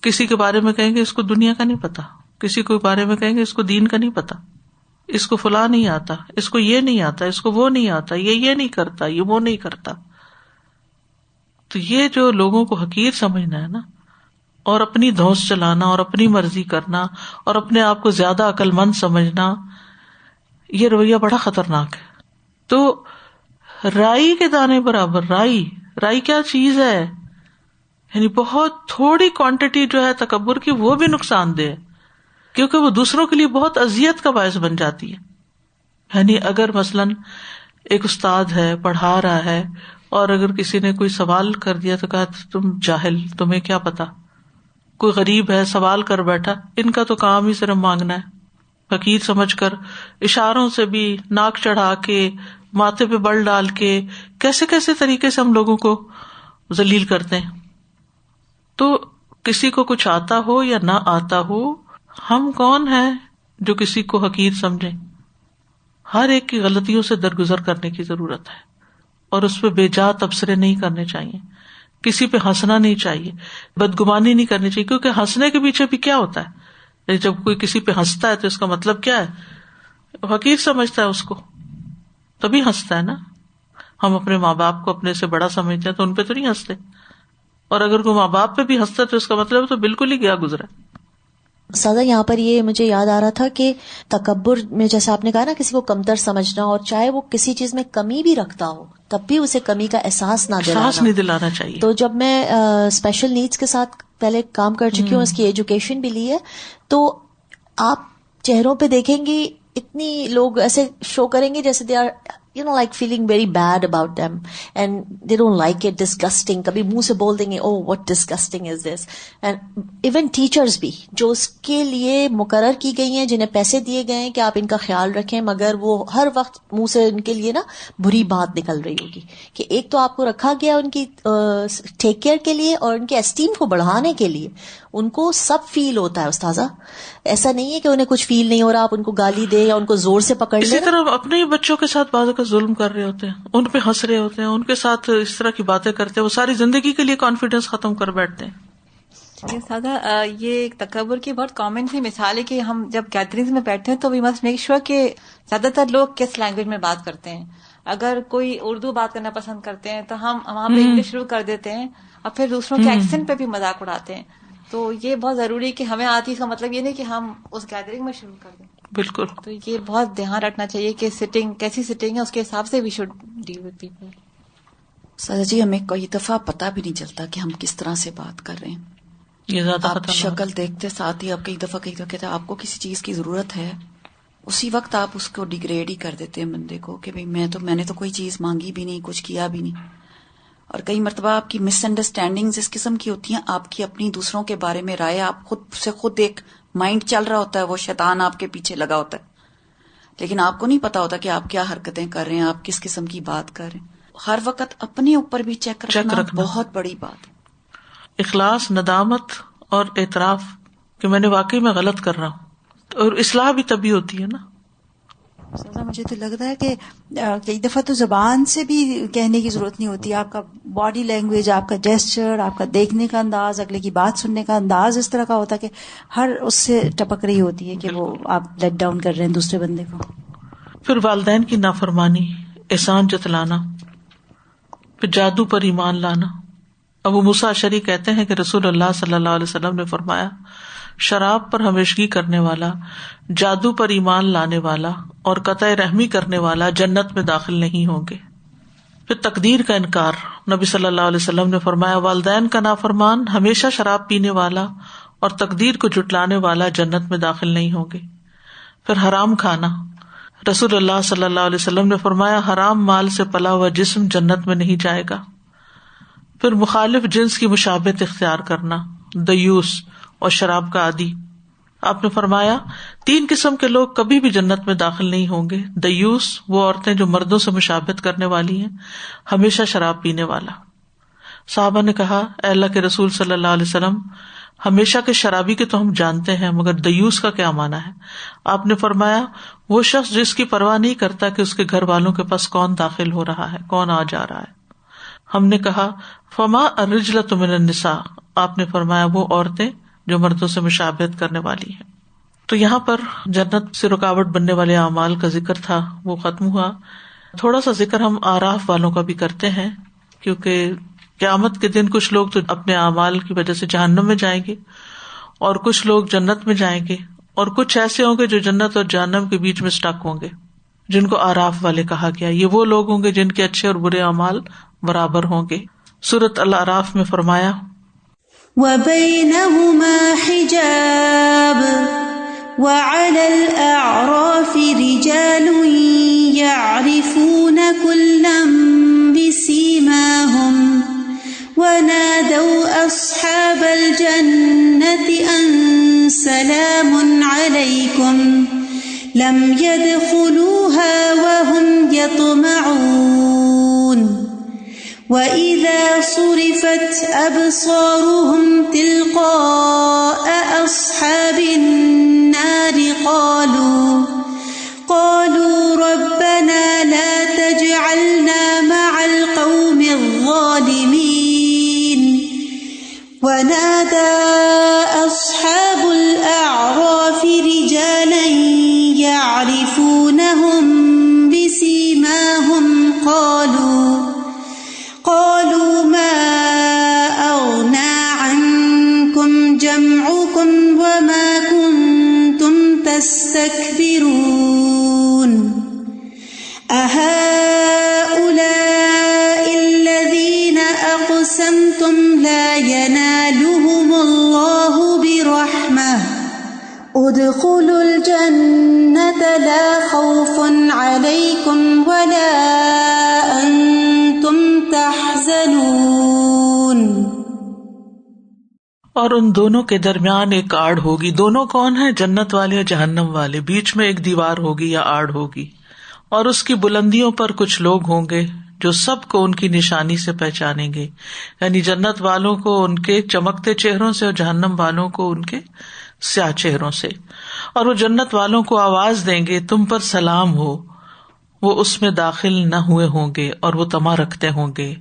کسی کے بارے میں کہیں گے اس کو دنیا کا نہیں پتا، کسی کے بارے میں کہیں گے اس کو دین کا نہیں پتا، اس کو فلاں نہیں آتا، اس کو یہ نہیں آتا، اس کو وہ نہیں آتا، یہ نہیں کرتا، یہ وہ نہیں کرتا. تو یہ جو لوگوں کو حقیر سمجھنا ہے نا، اور اپنی دھوس چلانا اور اپنی مرضی کرنا اور اپنے آپ کو زیادہ عقل مند سمجھنا، یہ رویہ بڑا خطرناک ہے. تو رائی کے دانے برابر. رائی کیا چیز ہے؟ یعنی بہت تھوڑی کوانٹٹی جو ہے تکبر کی وہ بھی نقصان دہ ہے، کیونکہ وہ دوسروں کے لیے بہت اذیت کا باعث بن جاتی ہے. یعنی اگر مثلاً ایک استاد ہے پڑھا رہا ہے اور اگر کسی نے کوئی سوال کر دیا تو کہا تم جاہل، تمہیں کیا پتا. کوئی غریب ہے سوال کر بیٹھا، ان کا تو کام ہی صرف مانگنا ہے. حقیر سمجھ کر اشاروں سے بھی، ناک چڑھا کے، ماتھے پہ بل ڈال کے، کیسے کیسے طریقے سے ہم لوگوں کو ذلیل کرتے ہیں. تو کسی کو کچھ آتا ہو یا نہ آتا ہو، ہم کون ہیں جو کسی کو حقیر سمجھیں؟ ہر ایک کی غلطیوں سے درگزر کرنے کی ضرورت ہے اور اس پہ بے جا تبصرے نہیں کرنے چاہیے. کسی پہ ہنسنا نہیں چاہیے، بدگمانی نہیں کرنی چاہیے، کیونکہ ہنسنے کے پیچھے بھی کیا ہوتا ہے؟ جب کوئی کسی پہ ہنستا ہے تو اس کا مطلب کیا ہے؟ حقیر سمجھتا ہے اس کو، تبھی ہنستا ہے نا. ہم اپنے ماں باپ کو اپنے سے بڑا سمجھتے ہیں تو ان پہ تو نہیں ہنستے، اور اگر کوئی ماں باپ پہ بھی ہنستا ہے تو اس کا مطلب تو بالکل ہی گیا گزرا. سادہ یہاں پر یہ مجھے یاد آ رہا تھا کہ تکبر میں جیسے آپ نے کہا نا کسی کو کمتر سمجھنا، اور چاہے وہ کسی چیز میں کمی بھی رکھتا ہو تب بھی اسے کمی کا احساس نہیں دلانا چاہیے. تو جب میں اسپیشل نیڈس کے ساتھ پہلے کام کر چکی ہوں، اس کی ایجوکیشن بھی لی ہے، تو آپ چہروں پہ دیکھیں گی اتنی لوگ ایسے شو کریں گے جیسے they are like feeling very bad about them and they don't like it, disgusting. کبھی منہ سے بول دیں گے oh what disgusting is this. and even teachers بھی جو اس کے لیے مقرر کی گئی ہیں، جنہیں پیسے دیے گئے ہیں کہ آپ ان کا خیال رکھیں، مگر وہ ہر وقت منہ سے ان کے لیے نا بری بات نکل رہی ہوگی کہ ایک تو آپ کو رکھا گیا ان کی ٹیک کیئر کے لیے اور ان کے اسٹیم کو بڑھانے کے لیے. ان کو سب فیل ہوتا ہے استاذہ، ایسا نہیں ہے کہ انہیں کچھ فیل نہیں ہو رہا، آپ ان کو گالی دیں یا ان کو زور سے پکڑ لیں. اسی طرح اپنے ہی بچوں کے ساتھ بعض اوقات ظلم کر رہے ہوتے ہیں، ان پہ ہنس رہے ہوتے ہیں، ان کے ساتھ اس طرح کی باتیں کرتے ہیں، وہ ساری زندگی کے لیے کانفیڈینس ختم کر بیٹھتے ہیں. سادہ یہ ایک تکبر کی بہت کامن سی مثال ہے کہ ہم جب گیدرنگز میں بیٹھے ہیں تو وی مسٹ میک شیور کہ زیادہ تر لوگ کس لینگویج میں بات کرتے ہیں. اگر کوئی اردو بات کرنا پسند کرتے ہیں تو ہم وہاں پہ انگلش شروع کر دیتے ہیں اور پھر دوسروں کے ایکسنٹ پہ بھی مذاق اڑاتے ہیں. تو یہ بہت ضروری کہ ہمیں آتی اس کا مطلب یہ نہیں کہ ہم اس گیدرنگ میں شروع کر دیں. بالکل. تو یہ بہت دھیان رکھنا چاہیے کہ سٹنگ کیسی سٹنگ ہے اس کے حساب سے we should deal with people. سادہ جی ہمیں کوئی دفعہ پتہ بھی نہیں چلتا کہ ہم کس طرح سے بات کر رہے ہیں. یہ زیادہ آپ شکل دیکھتے ساتھ ہی آپ کئی دفعہ کہتے ہیں آپ کو کسی چیز کی ضرورت ہے، اسی وقت آپ اس کو ڈیگریڈ ہی کر دیتے ہیں بندے کو کہ بھئی میں نے تو کوئی چیز مانگی بھی نہیں، کچھ کیا بھی نہیں. اور کئی مرتبہ آپ کی مس انڈرسٹینڈنگز اس قسم کی ہوتی ہیں، آپ کی اپنی دوسروں کے بارے میں رائے، آپ خود ایک مائنڈ چل رہا ہوتا ہے، وہ شیطان آپ کے پیچھے لگا ہوتا ہے، لیکن آپ کو نہیں پتا ہوتا کہ آپ کیا حرکتیں کر رہے ہیں، آپ کس قسم کی بات کر رہے ہیں. ہر وقت اپنے اوپر بھی چیک رکھنا بہت بڑی بات ہے. اخلاص، ندامت اور اعتراف کہ میں نے واقعی میں غلط کر رہا ہوں. اور اصلاح بھی تبھی ہوتی ہے نا مجھے تو لگ رہا ہے کہ کئی دفعہ تو زبان سے بھی کہنے کی ضرورت نہیں ہوتی. آپ کا باڈی لینگویج، آپ کا جیسچر، آپ کا دیکھنے کا انداز، اگلے کی بات سننے کا انداز اس طرح کا ہوتا ہے کہ ہر اس سے ٹپک رہی ہوتی ہے کہ وہ آپ لیٹ ڈاؤن کر رہے ہیں دوسرے بندے کو. پھر والدین کی نافرمانی، احسان جتلانا، پھر جادو پر ایمان لانا. ابو موسیٰ اشعری کہتے ہیں کہ رسول اللہ صلی اللہ علیہ وسلم نے فرمایا، شراب پر ہمیشگی کرنے والا، جادو پر ایمان لانے والا اور قطع رحمی کرنے والا جنت میں داخل نہیں ہوں گے. پھر تقدیر کا انکار. نبی صلی اللہ علیہ وسلم نے فرمایا، والدین کا نافرمان، ہمیشہ شراب پینے والا اور تقدیر کو جھٹلانے والا جنت میں داخل نہیں ہوں گے. پھر حرام کھانا. رسول اللہ صلی اللہ علیہ وسلم نے فرمایا، حرام مال سے پلا ہوا جسم جنت میں نہیں جائے گا. پھر مخالف جنس کی مشابہت اختیار کرنا، دیوس اور شراب کا عادی. آپ نے فرمایا 3 قسم کے لوگ کبھی بھی جنت میں داخل نہیں ہوں گے. دیوس وہ عورتیں جو مردوں سے مشابہت کرنے والی ہیں، ہمیشہ شراب پینے والا. صحابہ نے کہا، اے اللہ کے رسول صلی اللہ علیہ وسلم، ہمیشہ کے شرابی کے تو ہم جانتے ہیں، مگر دیوس کا کیا معنی ہے؟ آپ نے فرمایا، وہ شخص جس کی پرواہ نہیں کرتا کہ اس کے گھر والوں کے پاس کون داخل ہو رہا ہے، کون آ جا رہا ہے. ہم نے کہا، فما الرجلۃ من النساء. آپ نے فرمایا، وہ عورتیں جو مردوں سے مشابہت کرنے والی ہیں. تو یہاں پر جنت سے رکاوٹ بننے والے اعمال کا ذکر تھا، وہ ختم ہوا. تھوڑا سا ذکر ہم آراف والوں کا بھی کرتے ہیں، کیونکہ قیامت کے دن کچھ لوگ تو اپنے اعمال کی وجہ سے جہنم میں جائیں گے اور کچھ لوگ جنت میں جائیں گے، اور کچھ ایسے ہوں گے جو جنت اور جہنم کے بیچ میں اسٹک ہوں گے، جن کو آراف والے کہا گیا. یہ وہ لوگ ہوں گے جن کے اچھے اور برے اعمال برابر ہوں گے. سورۃ الاعراف میں فرمایا، وَبَيْنَهُمَا حِجَابٌ وَعَلَى الْأَعْرَافِ رِجَالٌ يَعْرِفُونَ كُلًّا بِسِيمَاهُمْ وَنَادَوْا أَصْحَابَ الْجَنَّةِ أَن سَلَامٌ عَلَيْكُمْ لَمْ يَدْخُلُوهَا وَهُمْ يَطْمَعُونَ وَإِذَا صُرِفَتْ أَبْصَارُهُمْ تِلْقَاءَ أَصْحَابِ النَّارِ قَالُوا رَبَّنَا لَا تَجْعَلْنَا مَعَ الْقَوْمِ الظَّالِمِينَ وَنَادَى أَصْحَابُ الْأَعْرَافِ رِجَالًا يَعْرِفُونَهُم بِسِيمَاهُمْ قالوا ما أغنى عنكم جمعكم وما كنتم تستكبرون أهؤلاء الذين أقسمتم لا ينالهم الله برحمة ادخلوا الجنة لا خوف عليكم ولا أنتم تحزنون. اور ان دونوں کے درمیان ایک آڑ ہوگی. دونوں کون ہیں؟ جنت والے اور جہنم والے. بیچ میں ایک دیوار ہوگی یا آڑ ہوگی، اور اس کی بلندیوں پر کچھ لوگ ہوں گے جو سب کو ان کی نشانی سے پہچانیں گے. یعنی جنت والوں کو ان کے چمکتے چہروں سے اور جہنم والوں کو ان کے سیاہ چہروں سے. اور وہ جنت والوں کو آواز دیں گے، تم پر سلام ہو. وہ اس میں داخل نہ ہوئے ہوں گے اور وہ طمع رکھتے ہوں گے،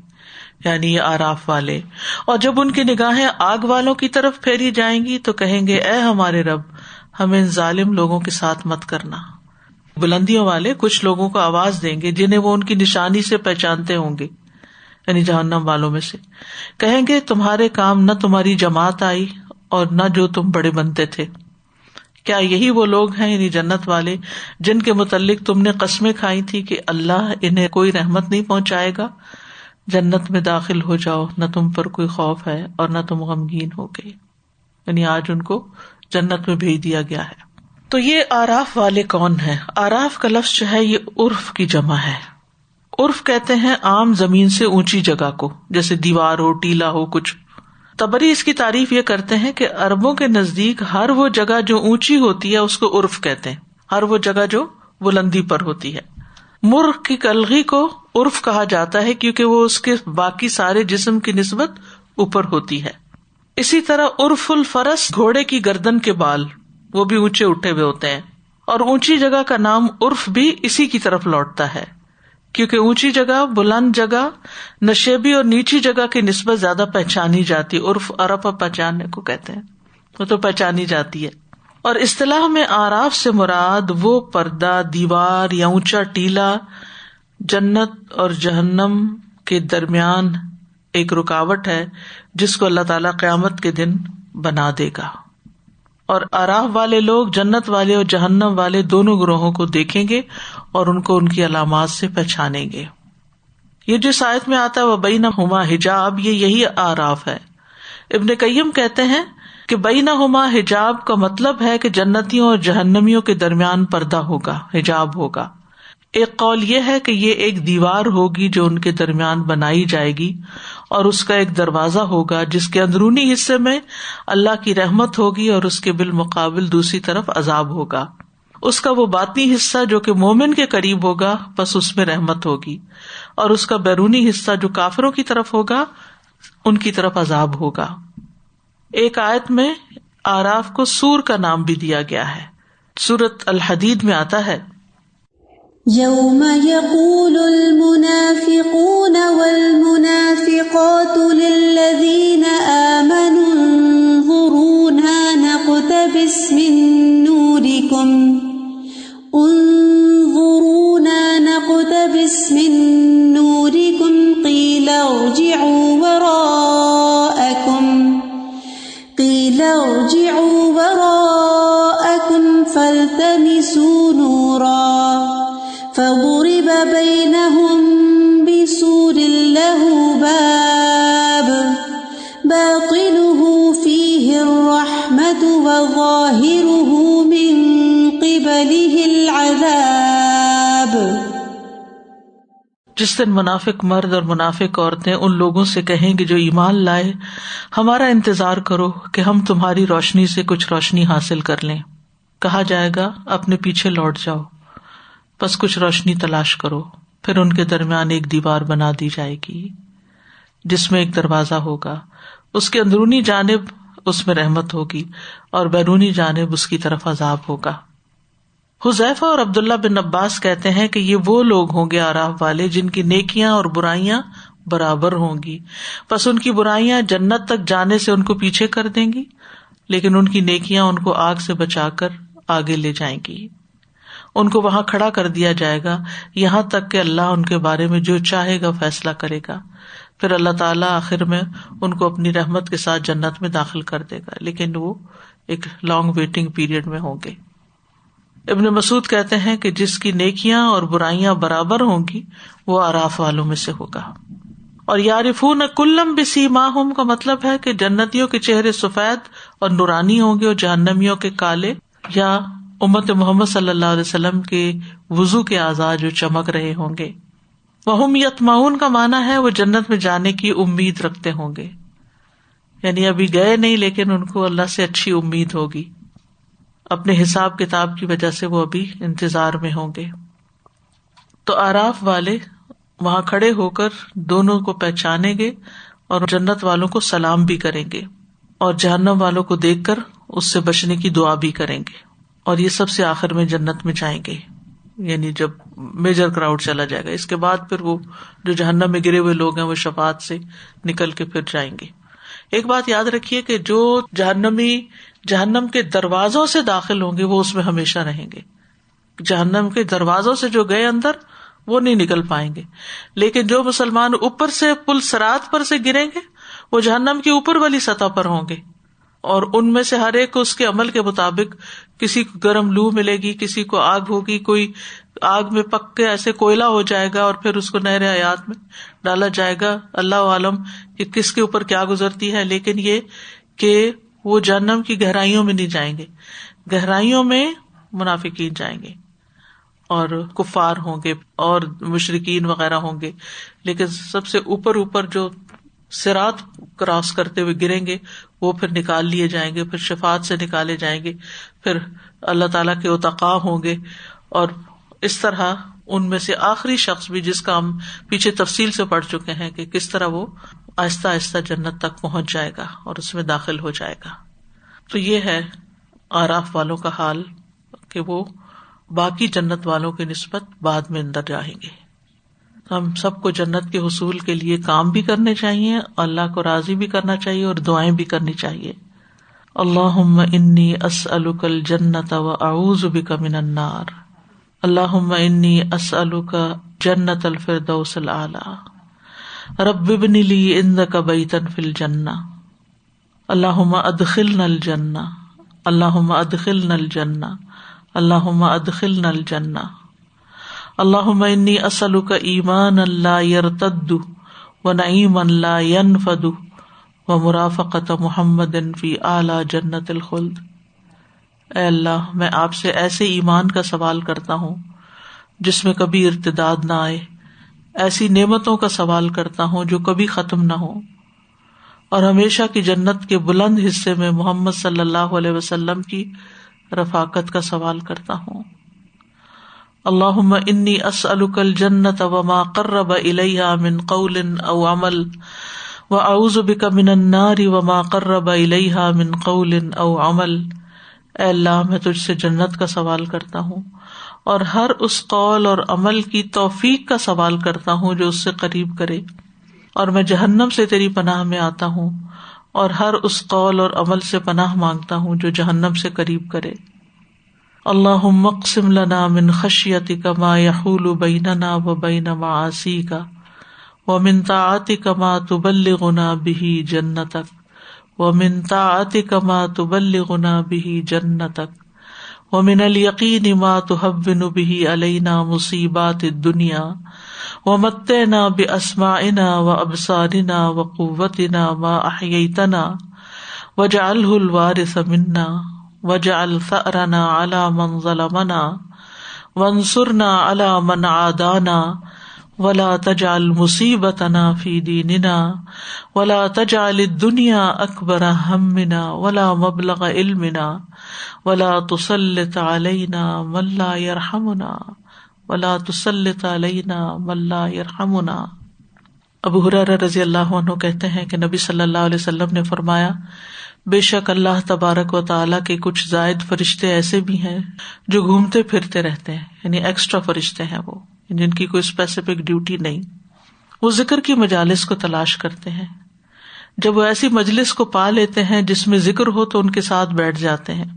یعنی یہ آراف والے. اور جب ان کی نگاہیں آگ والوں کی طرف پھیری جائیں گی تو کہیں گے، اے ہمارے رب، ہمیں ان ظالم لوگوں کے ساتھ مت کرنا. بلندیوں والے کچھ لوگوں کو آواز دیں گے جنہیں وہ ان کی نشانی سے پہچانتے ہوں گے، یعنی جہنم والوں میں سے. کہیں گے، تمہارے کام نہ تمہاری جماعت آئی اور نہ جو تم بڑے بنتے تھے. کیا یہی وہ لوگ ہیں، یعنی جنت والے، جن کے متعلق تم نے قسمیں کھائی تھی کہ اللہ انہیں کوئی رحمت نہیں پہنچائے گا؟ جنت میں داخل ہو جاؤ، نہ تم پر کوئی خوف ہے اور نہ تم غمگین ہو گئے. یعنی آج ان کو جنت میں بھیج دیا گیا ہے. تو یہ آراف والے کون ہیں؟ آراف کا لفظ جو ہے یہ عرف کی جمع ہے. عرف کہتے ہیں عام زمین سے اونچی جگہ کو، جیسے دیوار ہو، ٹیلا ہو کچھ. طبری اس کی تعریف یہ کرتے ہیں کہ عربوں کے نزدیک ہر وہ جگہ جو اونچی ہوتی ہے اس کو عرف کہتے ہیں، ہر وہ جگہ جو بلندی پر ہوتی ہے. مرغ کی کلغی کو عرف کہا جاتا ہے کیونکہ وہ اس کے باقی سارے جسم کی نسبت اوپر ہوتی ہے. اسی طرح عرف الفرس، گھوڑے کی گردن کے بال، وہ بھی اونچے اٹھے ہوئے ہوتے ہیں. اور اونچی جگہ کا نام عرف بھی اسی کی طرف لوٹتا ہے، کیونکہ اونچی جگہ، بلند جگہ نشیبی اور نیچی جگہ کی نسبت زیادہ پہچانی جاتی، عرف عرف پہچاننے کو کہتے ہیں، وہ تو پہچانی جاتی ہے. اور اصطلاح میں اعراف سے مراد وہ پردہ، دیوار یا اونچا ٹیلا جنت اور جہنم کے درمیان ایک رکاوٹ ہے جس کو اللہ تعالیٰ قیامت کے دن بنا دے گا. اور اعراف والے لوگ جنت والے اور جہنم والے دونوں گروہوں کو دیکھیں گے اور ان کو ان کی علامات سے پہچانیں گے. یہ جس آیت میں آتا ہے وَبَيْنَهُمَا حجاب، یہی اعراف ہے. ابن قیم کہتے ہیں کہ بینہما حجاب کا مطلب ہے کہ جنتیوں اور جہنمیوں کے درمیان پردہ ہوگا، حجاب ہوگا. ایک قول یہ ہے کہ یہ ایک دیوار ہوگی جو ان کے درمیان بنائی جائے گی اور اس کا ایک دروازہ ہوگا جس کے اندرونی حصے میں اللہ کی رحمت ہوگی اور اس کے بالمقابل دوسری طرف عذاب ہوگا. اس کا وہ باطنی حصہ جو کہ مومن کے قریب ہوگا بس اس میں رحمت ہوگی، اور اس کا بیرونی حصہ جو کافروں کی طرف ہوگا ان کی طرف عذاب ہوگا. ایک آیت میں اعراف کو سور کا نام بھی دیا گیا ہے. سورۃ الحدید میں آتا ہے یوم یقول المنافقون والمنافقات للذین آمنوا انظرونا نقتبس من نورکم قیل ارجعوا وراءکم فالتمسوا نورا فضرب بينهم بسور له باب باطنه فيه الرحمة وظاهره من قبله العذاب. جس دن منافق مرد اور منافق عورتیں ان لوگوں سے کہیں گے جو ایمان لائے، ہمارا انتظار کرو کہ ہم تمہاری روشنی سے کچھ روشنی حاصل کر لیں. کہا جائے گا اپنے پیچھے لوٹ جاؤ، بس کچھ روشنی تلاش کرو. پھر ان کے درمیان ایک دیوار بنا دی جائے گی جس میں ایک دروازہ ہوگا، اس کے اندرونی جانب اس میں رحمت ہوگی اور بیرونی جانب اس کی طرف عذاب ہوگا. حذیفہ اور عبداللہ بن عباس کہتے ہیں کہ یہ وہ لوگ ہوں گے اعراف والے جن کی نیکیاں اور برائیاں برابر ہوں گی، پس ان کی برائیاں جنت تک جانے سے ان کو پیچھے کر دیں گی، لیکن ان کی نیکیاں ان کو آگ سے بچا کر آگے لے جائیں گی. ان کو وہاں کھڑا کر دیا جائے گا یہاں تک کہ اللہ ان کے بارے میں جو چاہے گا فیصلہ کرے گا. پھر اللہ تعالیٰ آخر میں ان کو اپنی رحمت کے ساتھ جنت میں داخل کر دے گا، لیکن وہ ایک لانگ ویٹنگ پیریڈ میں ہوں گے. ابن مسعود کہتے ہیں کہ جس کی نیکیاں اور برائیاں برابر ہوں گی وہ اعراف والوں میں سے ہوگا. اور یعرفون کلم بسیماہم کا مطلب ہے کہ جنتیوں کے چہرے سفید اور نورانی ہوں گے اور جہنمیوں کے کالے، یا امت محمد صلی اللہ علیہ وسلم کے وضو کے اعضاء جو چمک رہے ہوں گے. وہم یطمعون کا معنی ہے وہ جنت میں جانے کی امید رکھتے ہوں گے، یعنی ابھی گئے نہیں لیکن ان کو اللہ سے اچھی امید ہوگی. اپنے حساب کتاب کی وجہ سے وہ ابھی انتظار میں ہوں گے. تو اعراف والے وہاں کھڑے ہو کر دونوں کو پہچانیں گے اور جنت والوں کو سلام بھی کریں گے اور جہنم والوں کو دیکھ کر اس سے بچنے کی دعا بھی کریں گے. اور یہ سب سے آخر میں جنت میں جائیں گے، یعنی جب میجر کراؤڈ چلا جائے گا. اس کے بعد پھر وہ جو جہنم میں گرے ہوئے لوگ ہیں وہ شفاعت سے نکل کے پھر جائیں گے. ایک بات یاد رکھیے کہ جو جہنمی جہنم کے دروازوں سے داخل ہوں گے وہ اس میں ہمیشہ رہیں گے. جہنم کے دروازوں سے جو گئے اندر وہ نہیں نکل پائیں گے، لیکن جو مسلمان اوپر سے پل صراط پر سے گریں گے وہ جہنم کی اوپر والی سطح پر ہوں گے، اور ان میں سے ہر ایک کو اس کے عمل کے مطابق، کسی کو گرم لو ملے گی، کسی کو آگ ہوگی، کوئی آگ میں پک کے ایسے کوئلہ ہو جائے گا اور پھر اس کو نہر حیات میں ڈالا جائے گا. اللہ عالم کہ کس کے اوپر کیا گزرتی ہے، لیکن یہ کہ وہ جہنم کی گہرائیوں میں نہیں جائیں گے. گہرائیوں میں منافقین جائیں گے اور کفار ہوں گے اور مشرکین وغیرہ ہوں گے، لیکن سب سے اوپر جو صراط کراس کرتے ہوئے گریں گے وہ پھر نکال لیے جائیں گے، پھر شفاعت سے نکالے جائیں گے، پھر اللہ تعالیٰ کے اتقاء ہوں گے. اور اس طرح ان میں سے آخری شخص بھی، جس کا ہم پیچھے تفصیل سے پڑھ چکے ہیں کہ کس طرح وہ آہستہ آہستہ جنت تک پہنچ جائے گا اور اس میں داخل ہو جائے گا. تو یہ ہے اعراف والوں کا حال کہ وہ باقی جنت والوں کی نسبت بعد میں اندر جائیں گے. ہم سب کو جنت کے حصول کے لیے کام بھی کرنے چاہیے، اللہ کو راضی بھی کرنا چاہیے اور دعائیں بھی کرنی چاہیے. اللہم انی اسألک الجنۃ واعوذ بک من النار. اللہم انی اسألک جنۃ الفردوس الاعلی. رب ابن لی عندک بیتا فی الجنہ. اللہم ادخلنا الجنہ. اللہم ادخلنا الجنہ. اللہم ادخلنا الجنہ. اللہم انی اسألک ایمانا لا یرتد ونعیما لا ینفد ومرافقۃ محمد فی اعلی جنت الخلد. اے اللہ، میں آپ سے ایسے ایمان کا سوال کرتا ہوں جس میں کبھی ارتداد نہ آئے، ایسی نعمتوں کا سوال کرتا ہوں جو کبھی ختم نہ ہو، اور ہمیشہ کی جنت کے بلند حصے میں محمد صلی اللہ علیہ وسلم کی رفاقت کا سوال کرتا ہوں. اللہم انی اسألک الجنۃ وما قرب الیہا من قول او عمل واعوذ بک من النار وما قرب الیہا من قول او عمل. اے اللہ، میں تجھ سے جنت کا سوال کرتا ہوں اور ہر اس قول اور عمل کی توفیق کا سوال کرتا ہوں جو اس سے قریب کرے، اور میں جہنم سے تیری پناہ میں آتا ہوں اور ہر اس قول اور عمل سے پناہ مانگتا ہوں جو جہنم سے قریب کرے. اللہم اقسم لنا من خشیتک ما یحول بیننا وبین معاصیک ومن طاعتک ما تبلغنا به جنتک ومن طاعتک ما تبلغنا به جنتک ومن الیقین ما تهون به علینا مصیبات الدنیا ومتعنا باسماعنا وابصارنا وقوتنا ما احییتنا واجعله الوارث منا واجعل ثأرنا على من ظلمنا وانصرنا على من عادانا ولا تجعل مصیبتنا فی دیننا ولا تجعل الدنیا اکبر ہمنا ولا مبلغ علمنا ولا تسلط علینا من لا یرحمنا ولا تسلط علینا من لا یرحمنا. ابو ہریرہ رضی اللہ عنہ کہتے ہیں کہ نبی صلی اللہ علیہ وسلم نے فرمایا، بے شک اللہ تبارک و تعالیٰ کے کچھ زائد فرشتے ایسے بھی ہیں جو گھومتے پھرتے رہتے ہیں، یعنی ایکسٹرا فرشتے ہیں وہ، جن کی کوئی اسپیسیفک ڈیوٹی نہیں. وہ ذکر کی مجالس کو تلاش کرتے ہیں. جب وہ ایسی مجلس کو پا لیتے ہیں جس میں ذکر ہو تو ان کے ساتھ بیٹھ جاتے ہیں.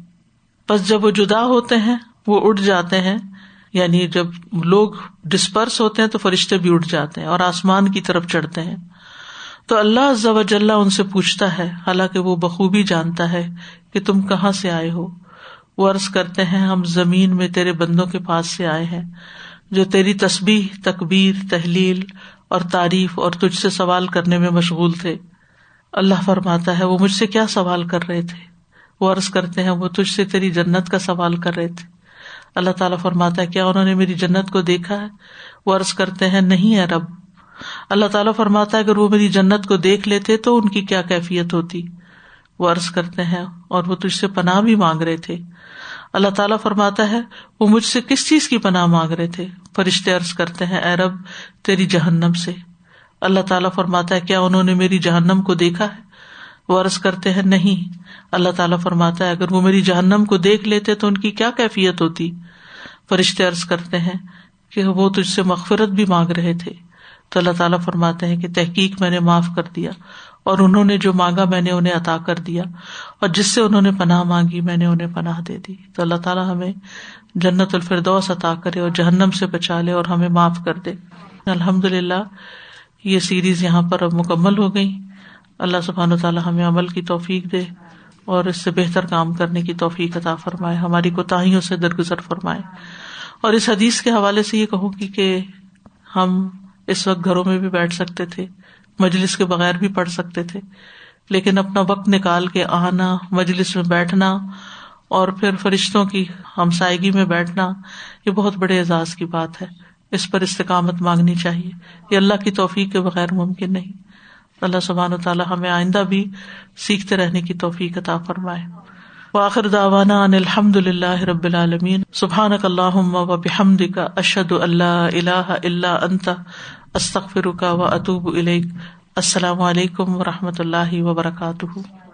بس جب وہ جدا ہوتے ہیں وہ اٹھ جاتے ہیں، یعنی جب لوگ ڈسپرس ہوتے ہیں تو فرشتے بھی اٹھ جاتے ہیں اور آسمان کی طرف چڑھتے ہیں. تو اللہ عز و جل ان سے پوچھتا ہے، حالانکہ وہ بخوبی جانتا ہے کہ تم کہاں سے آئے ہو. وہ عرض کرتے ہیں، ہم زمین میں تیرے بندوں کے پاس سے آئے ہیں جو تیری تسبیح، تکبیر، تحلیل اور تعریف اور تجھ سے سوال کرنے میں مشغول تھے. اللہ فرماتا ہے، وہ مجھ سے کیا سوال کر رہے تھے؟ وہ عرض کرتے ہیں، وہ تجھ سے تیری جنت کا سوال کر رہے تھے. اللہ تعالیٰ فرماتا ہے، کیا انہوں نے میری جنت کو دیکھا ہے؟ وہ عرض کرتے ہیں، نہیں ہے رب. اللہ تعالیٰ فرماتا ہے، اگر وہ میری جنت کو دیکھ لیتے تو ان کی کیا کیفیت ہوتی؟ وہ عرض کرتے ہیں، اور وہ تجھ سے پناہ بھی مانگ رہے تھے. اللہ تعالیٰ فرماتا ہے، وہ مجھ سے کس چیز کی پناہ مانگ رہے تھے؟ فرشتے عرض کرتے ہیں، اے رب تیری جہنم سے. اللہ تعالیٰ فرماتا ہے، کیا انہوں نے میری جہنم کو دیکھا ہے؟ وہ عرض کرتے ہیں، نہیں. اللہ تعالیٰ فرماتا ہے، اگر وہ میری جہنم کو دیکھ لیتے تو ان کی کیا کیفیت ہوتی؟ فرشتے عرض کرتے ہیں کہ وہ تجھ سے مغفرت بھی مانگ رہے تھے. تو اللہ تعالیٰ فرماتے ہیں کہ تحقیق میں نے معاف کر دیا، اور انہوں نے جو مانگا میں نے انہیں عطا کر دیا، اور جس سے انہوں نے پناہ مانگی میں نے انہیں پناہ دے دی. تو اللہ تعالیٰ ہمیں جنت الفردوس عطا کرے اور جہنم سے بچا لے اور ہمیں معاف کر دے. الحمدللہ یہ سیریز یہاں پر اب مکمل ہو گئی. اللہ سبحانہ وتعالیٰ ہمیں عمل کی توفیق دے اور اس سے بہتر کام کرنے کی توفیق عطا فرمائے، ہماری کوتاہیوں سے درگزر فرمائے. اور اس حدیث کے حوالے سے یہ کہوں گی کہ ہم اس وقت گھروں میں بھی بیٹھ سکتے تھے، مجلس کے بغیر بھی پڑھ سکتے تھے، لیکن اپنا وقت نکال کے آنا، مجلس میں بیٹھنا اور پھر فرشتوں کی ہمسائیگی میں بیٹھنا، یہ بہت بڑے اعزاز کی بات ہے. اس پر استقامت مانگنی چاہیے، یہ اللہ کی توفیق کے بغیر ممکن نہیں. اللہ سبحانہ و تعالی ہمیں آئندہ بھی سیکھتے رہنے کی توفیق عطا فرمائے. وآخر دعوانا ان الحمد للہ رب العالمین. سبحانک اللہم وبحمدک، اشہد ان لا الہ الا انت، استغفرک واتوب الیک. السلام علیکم ورحمۃ اللہ وبرکاتہ.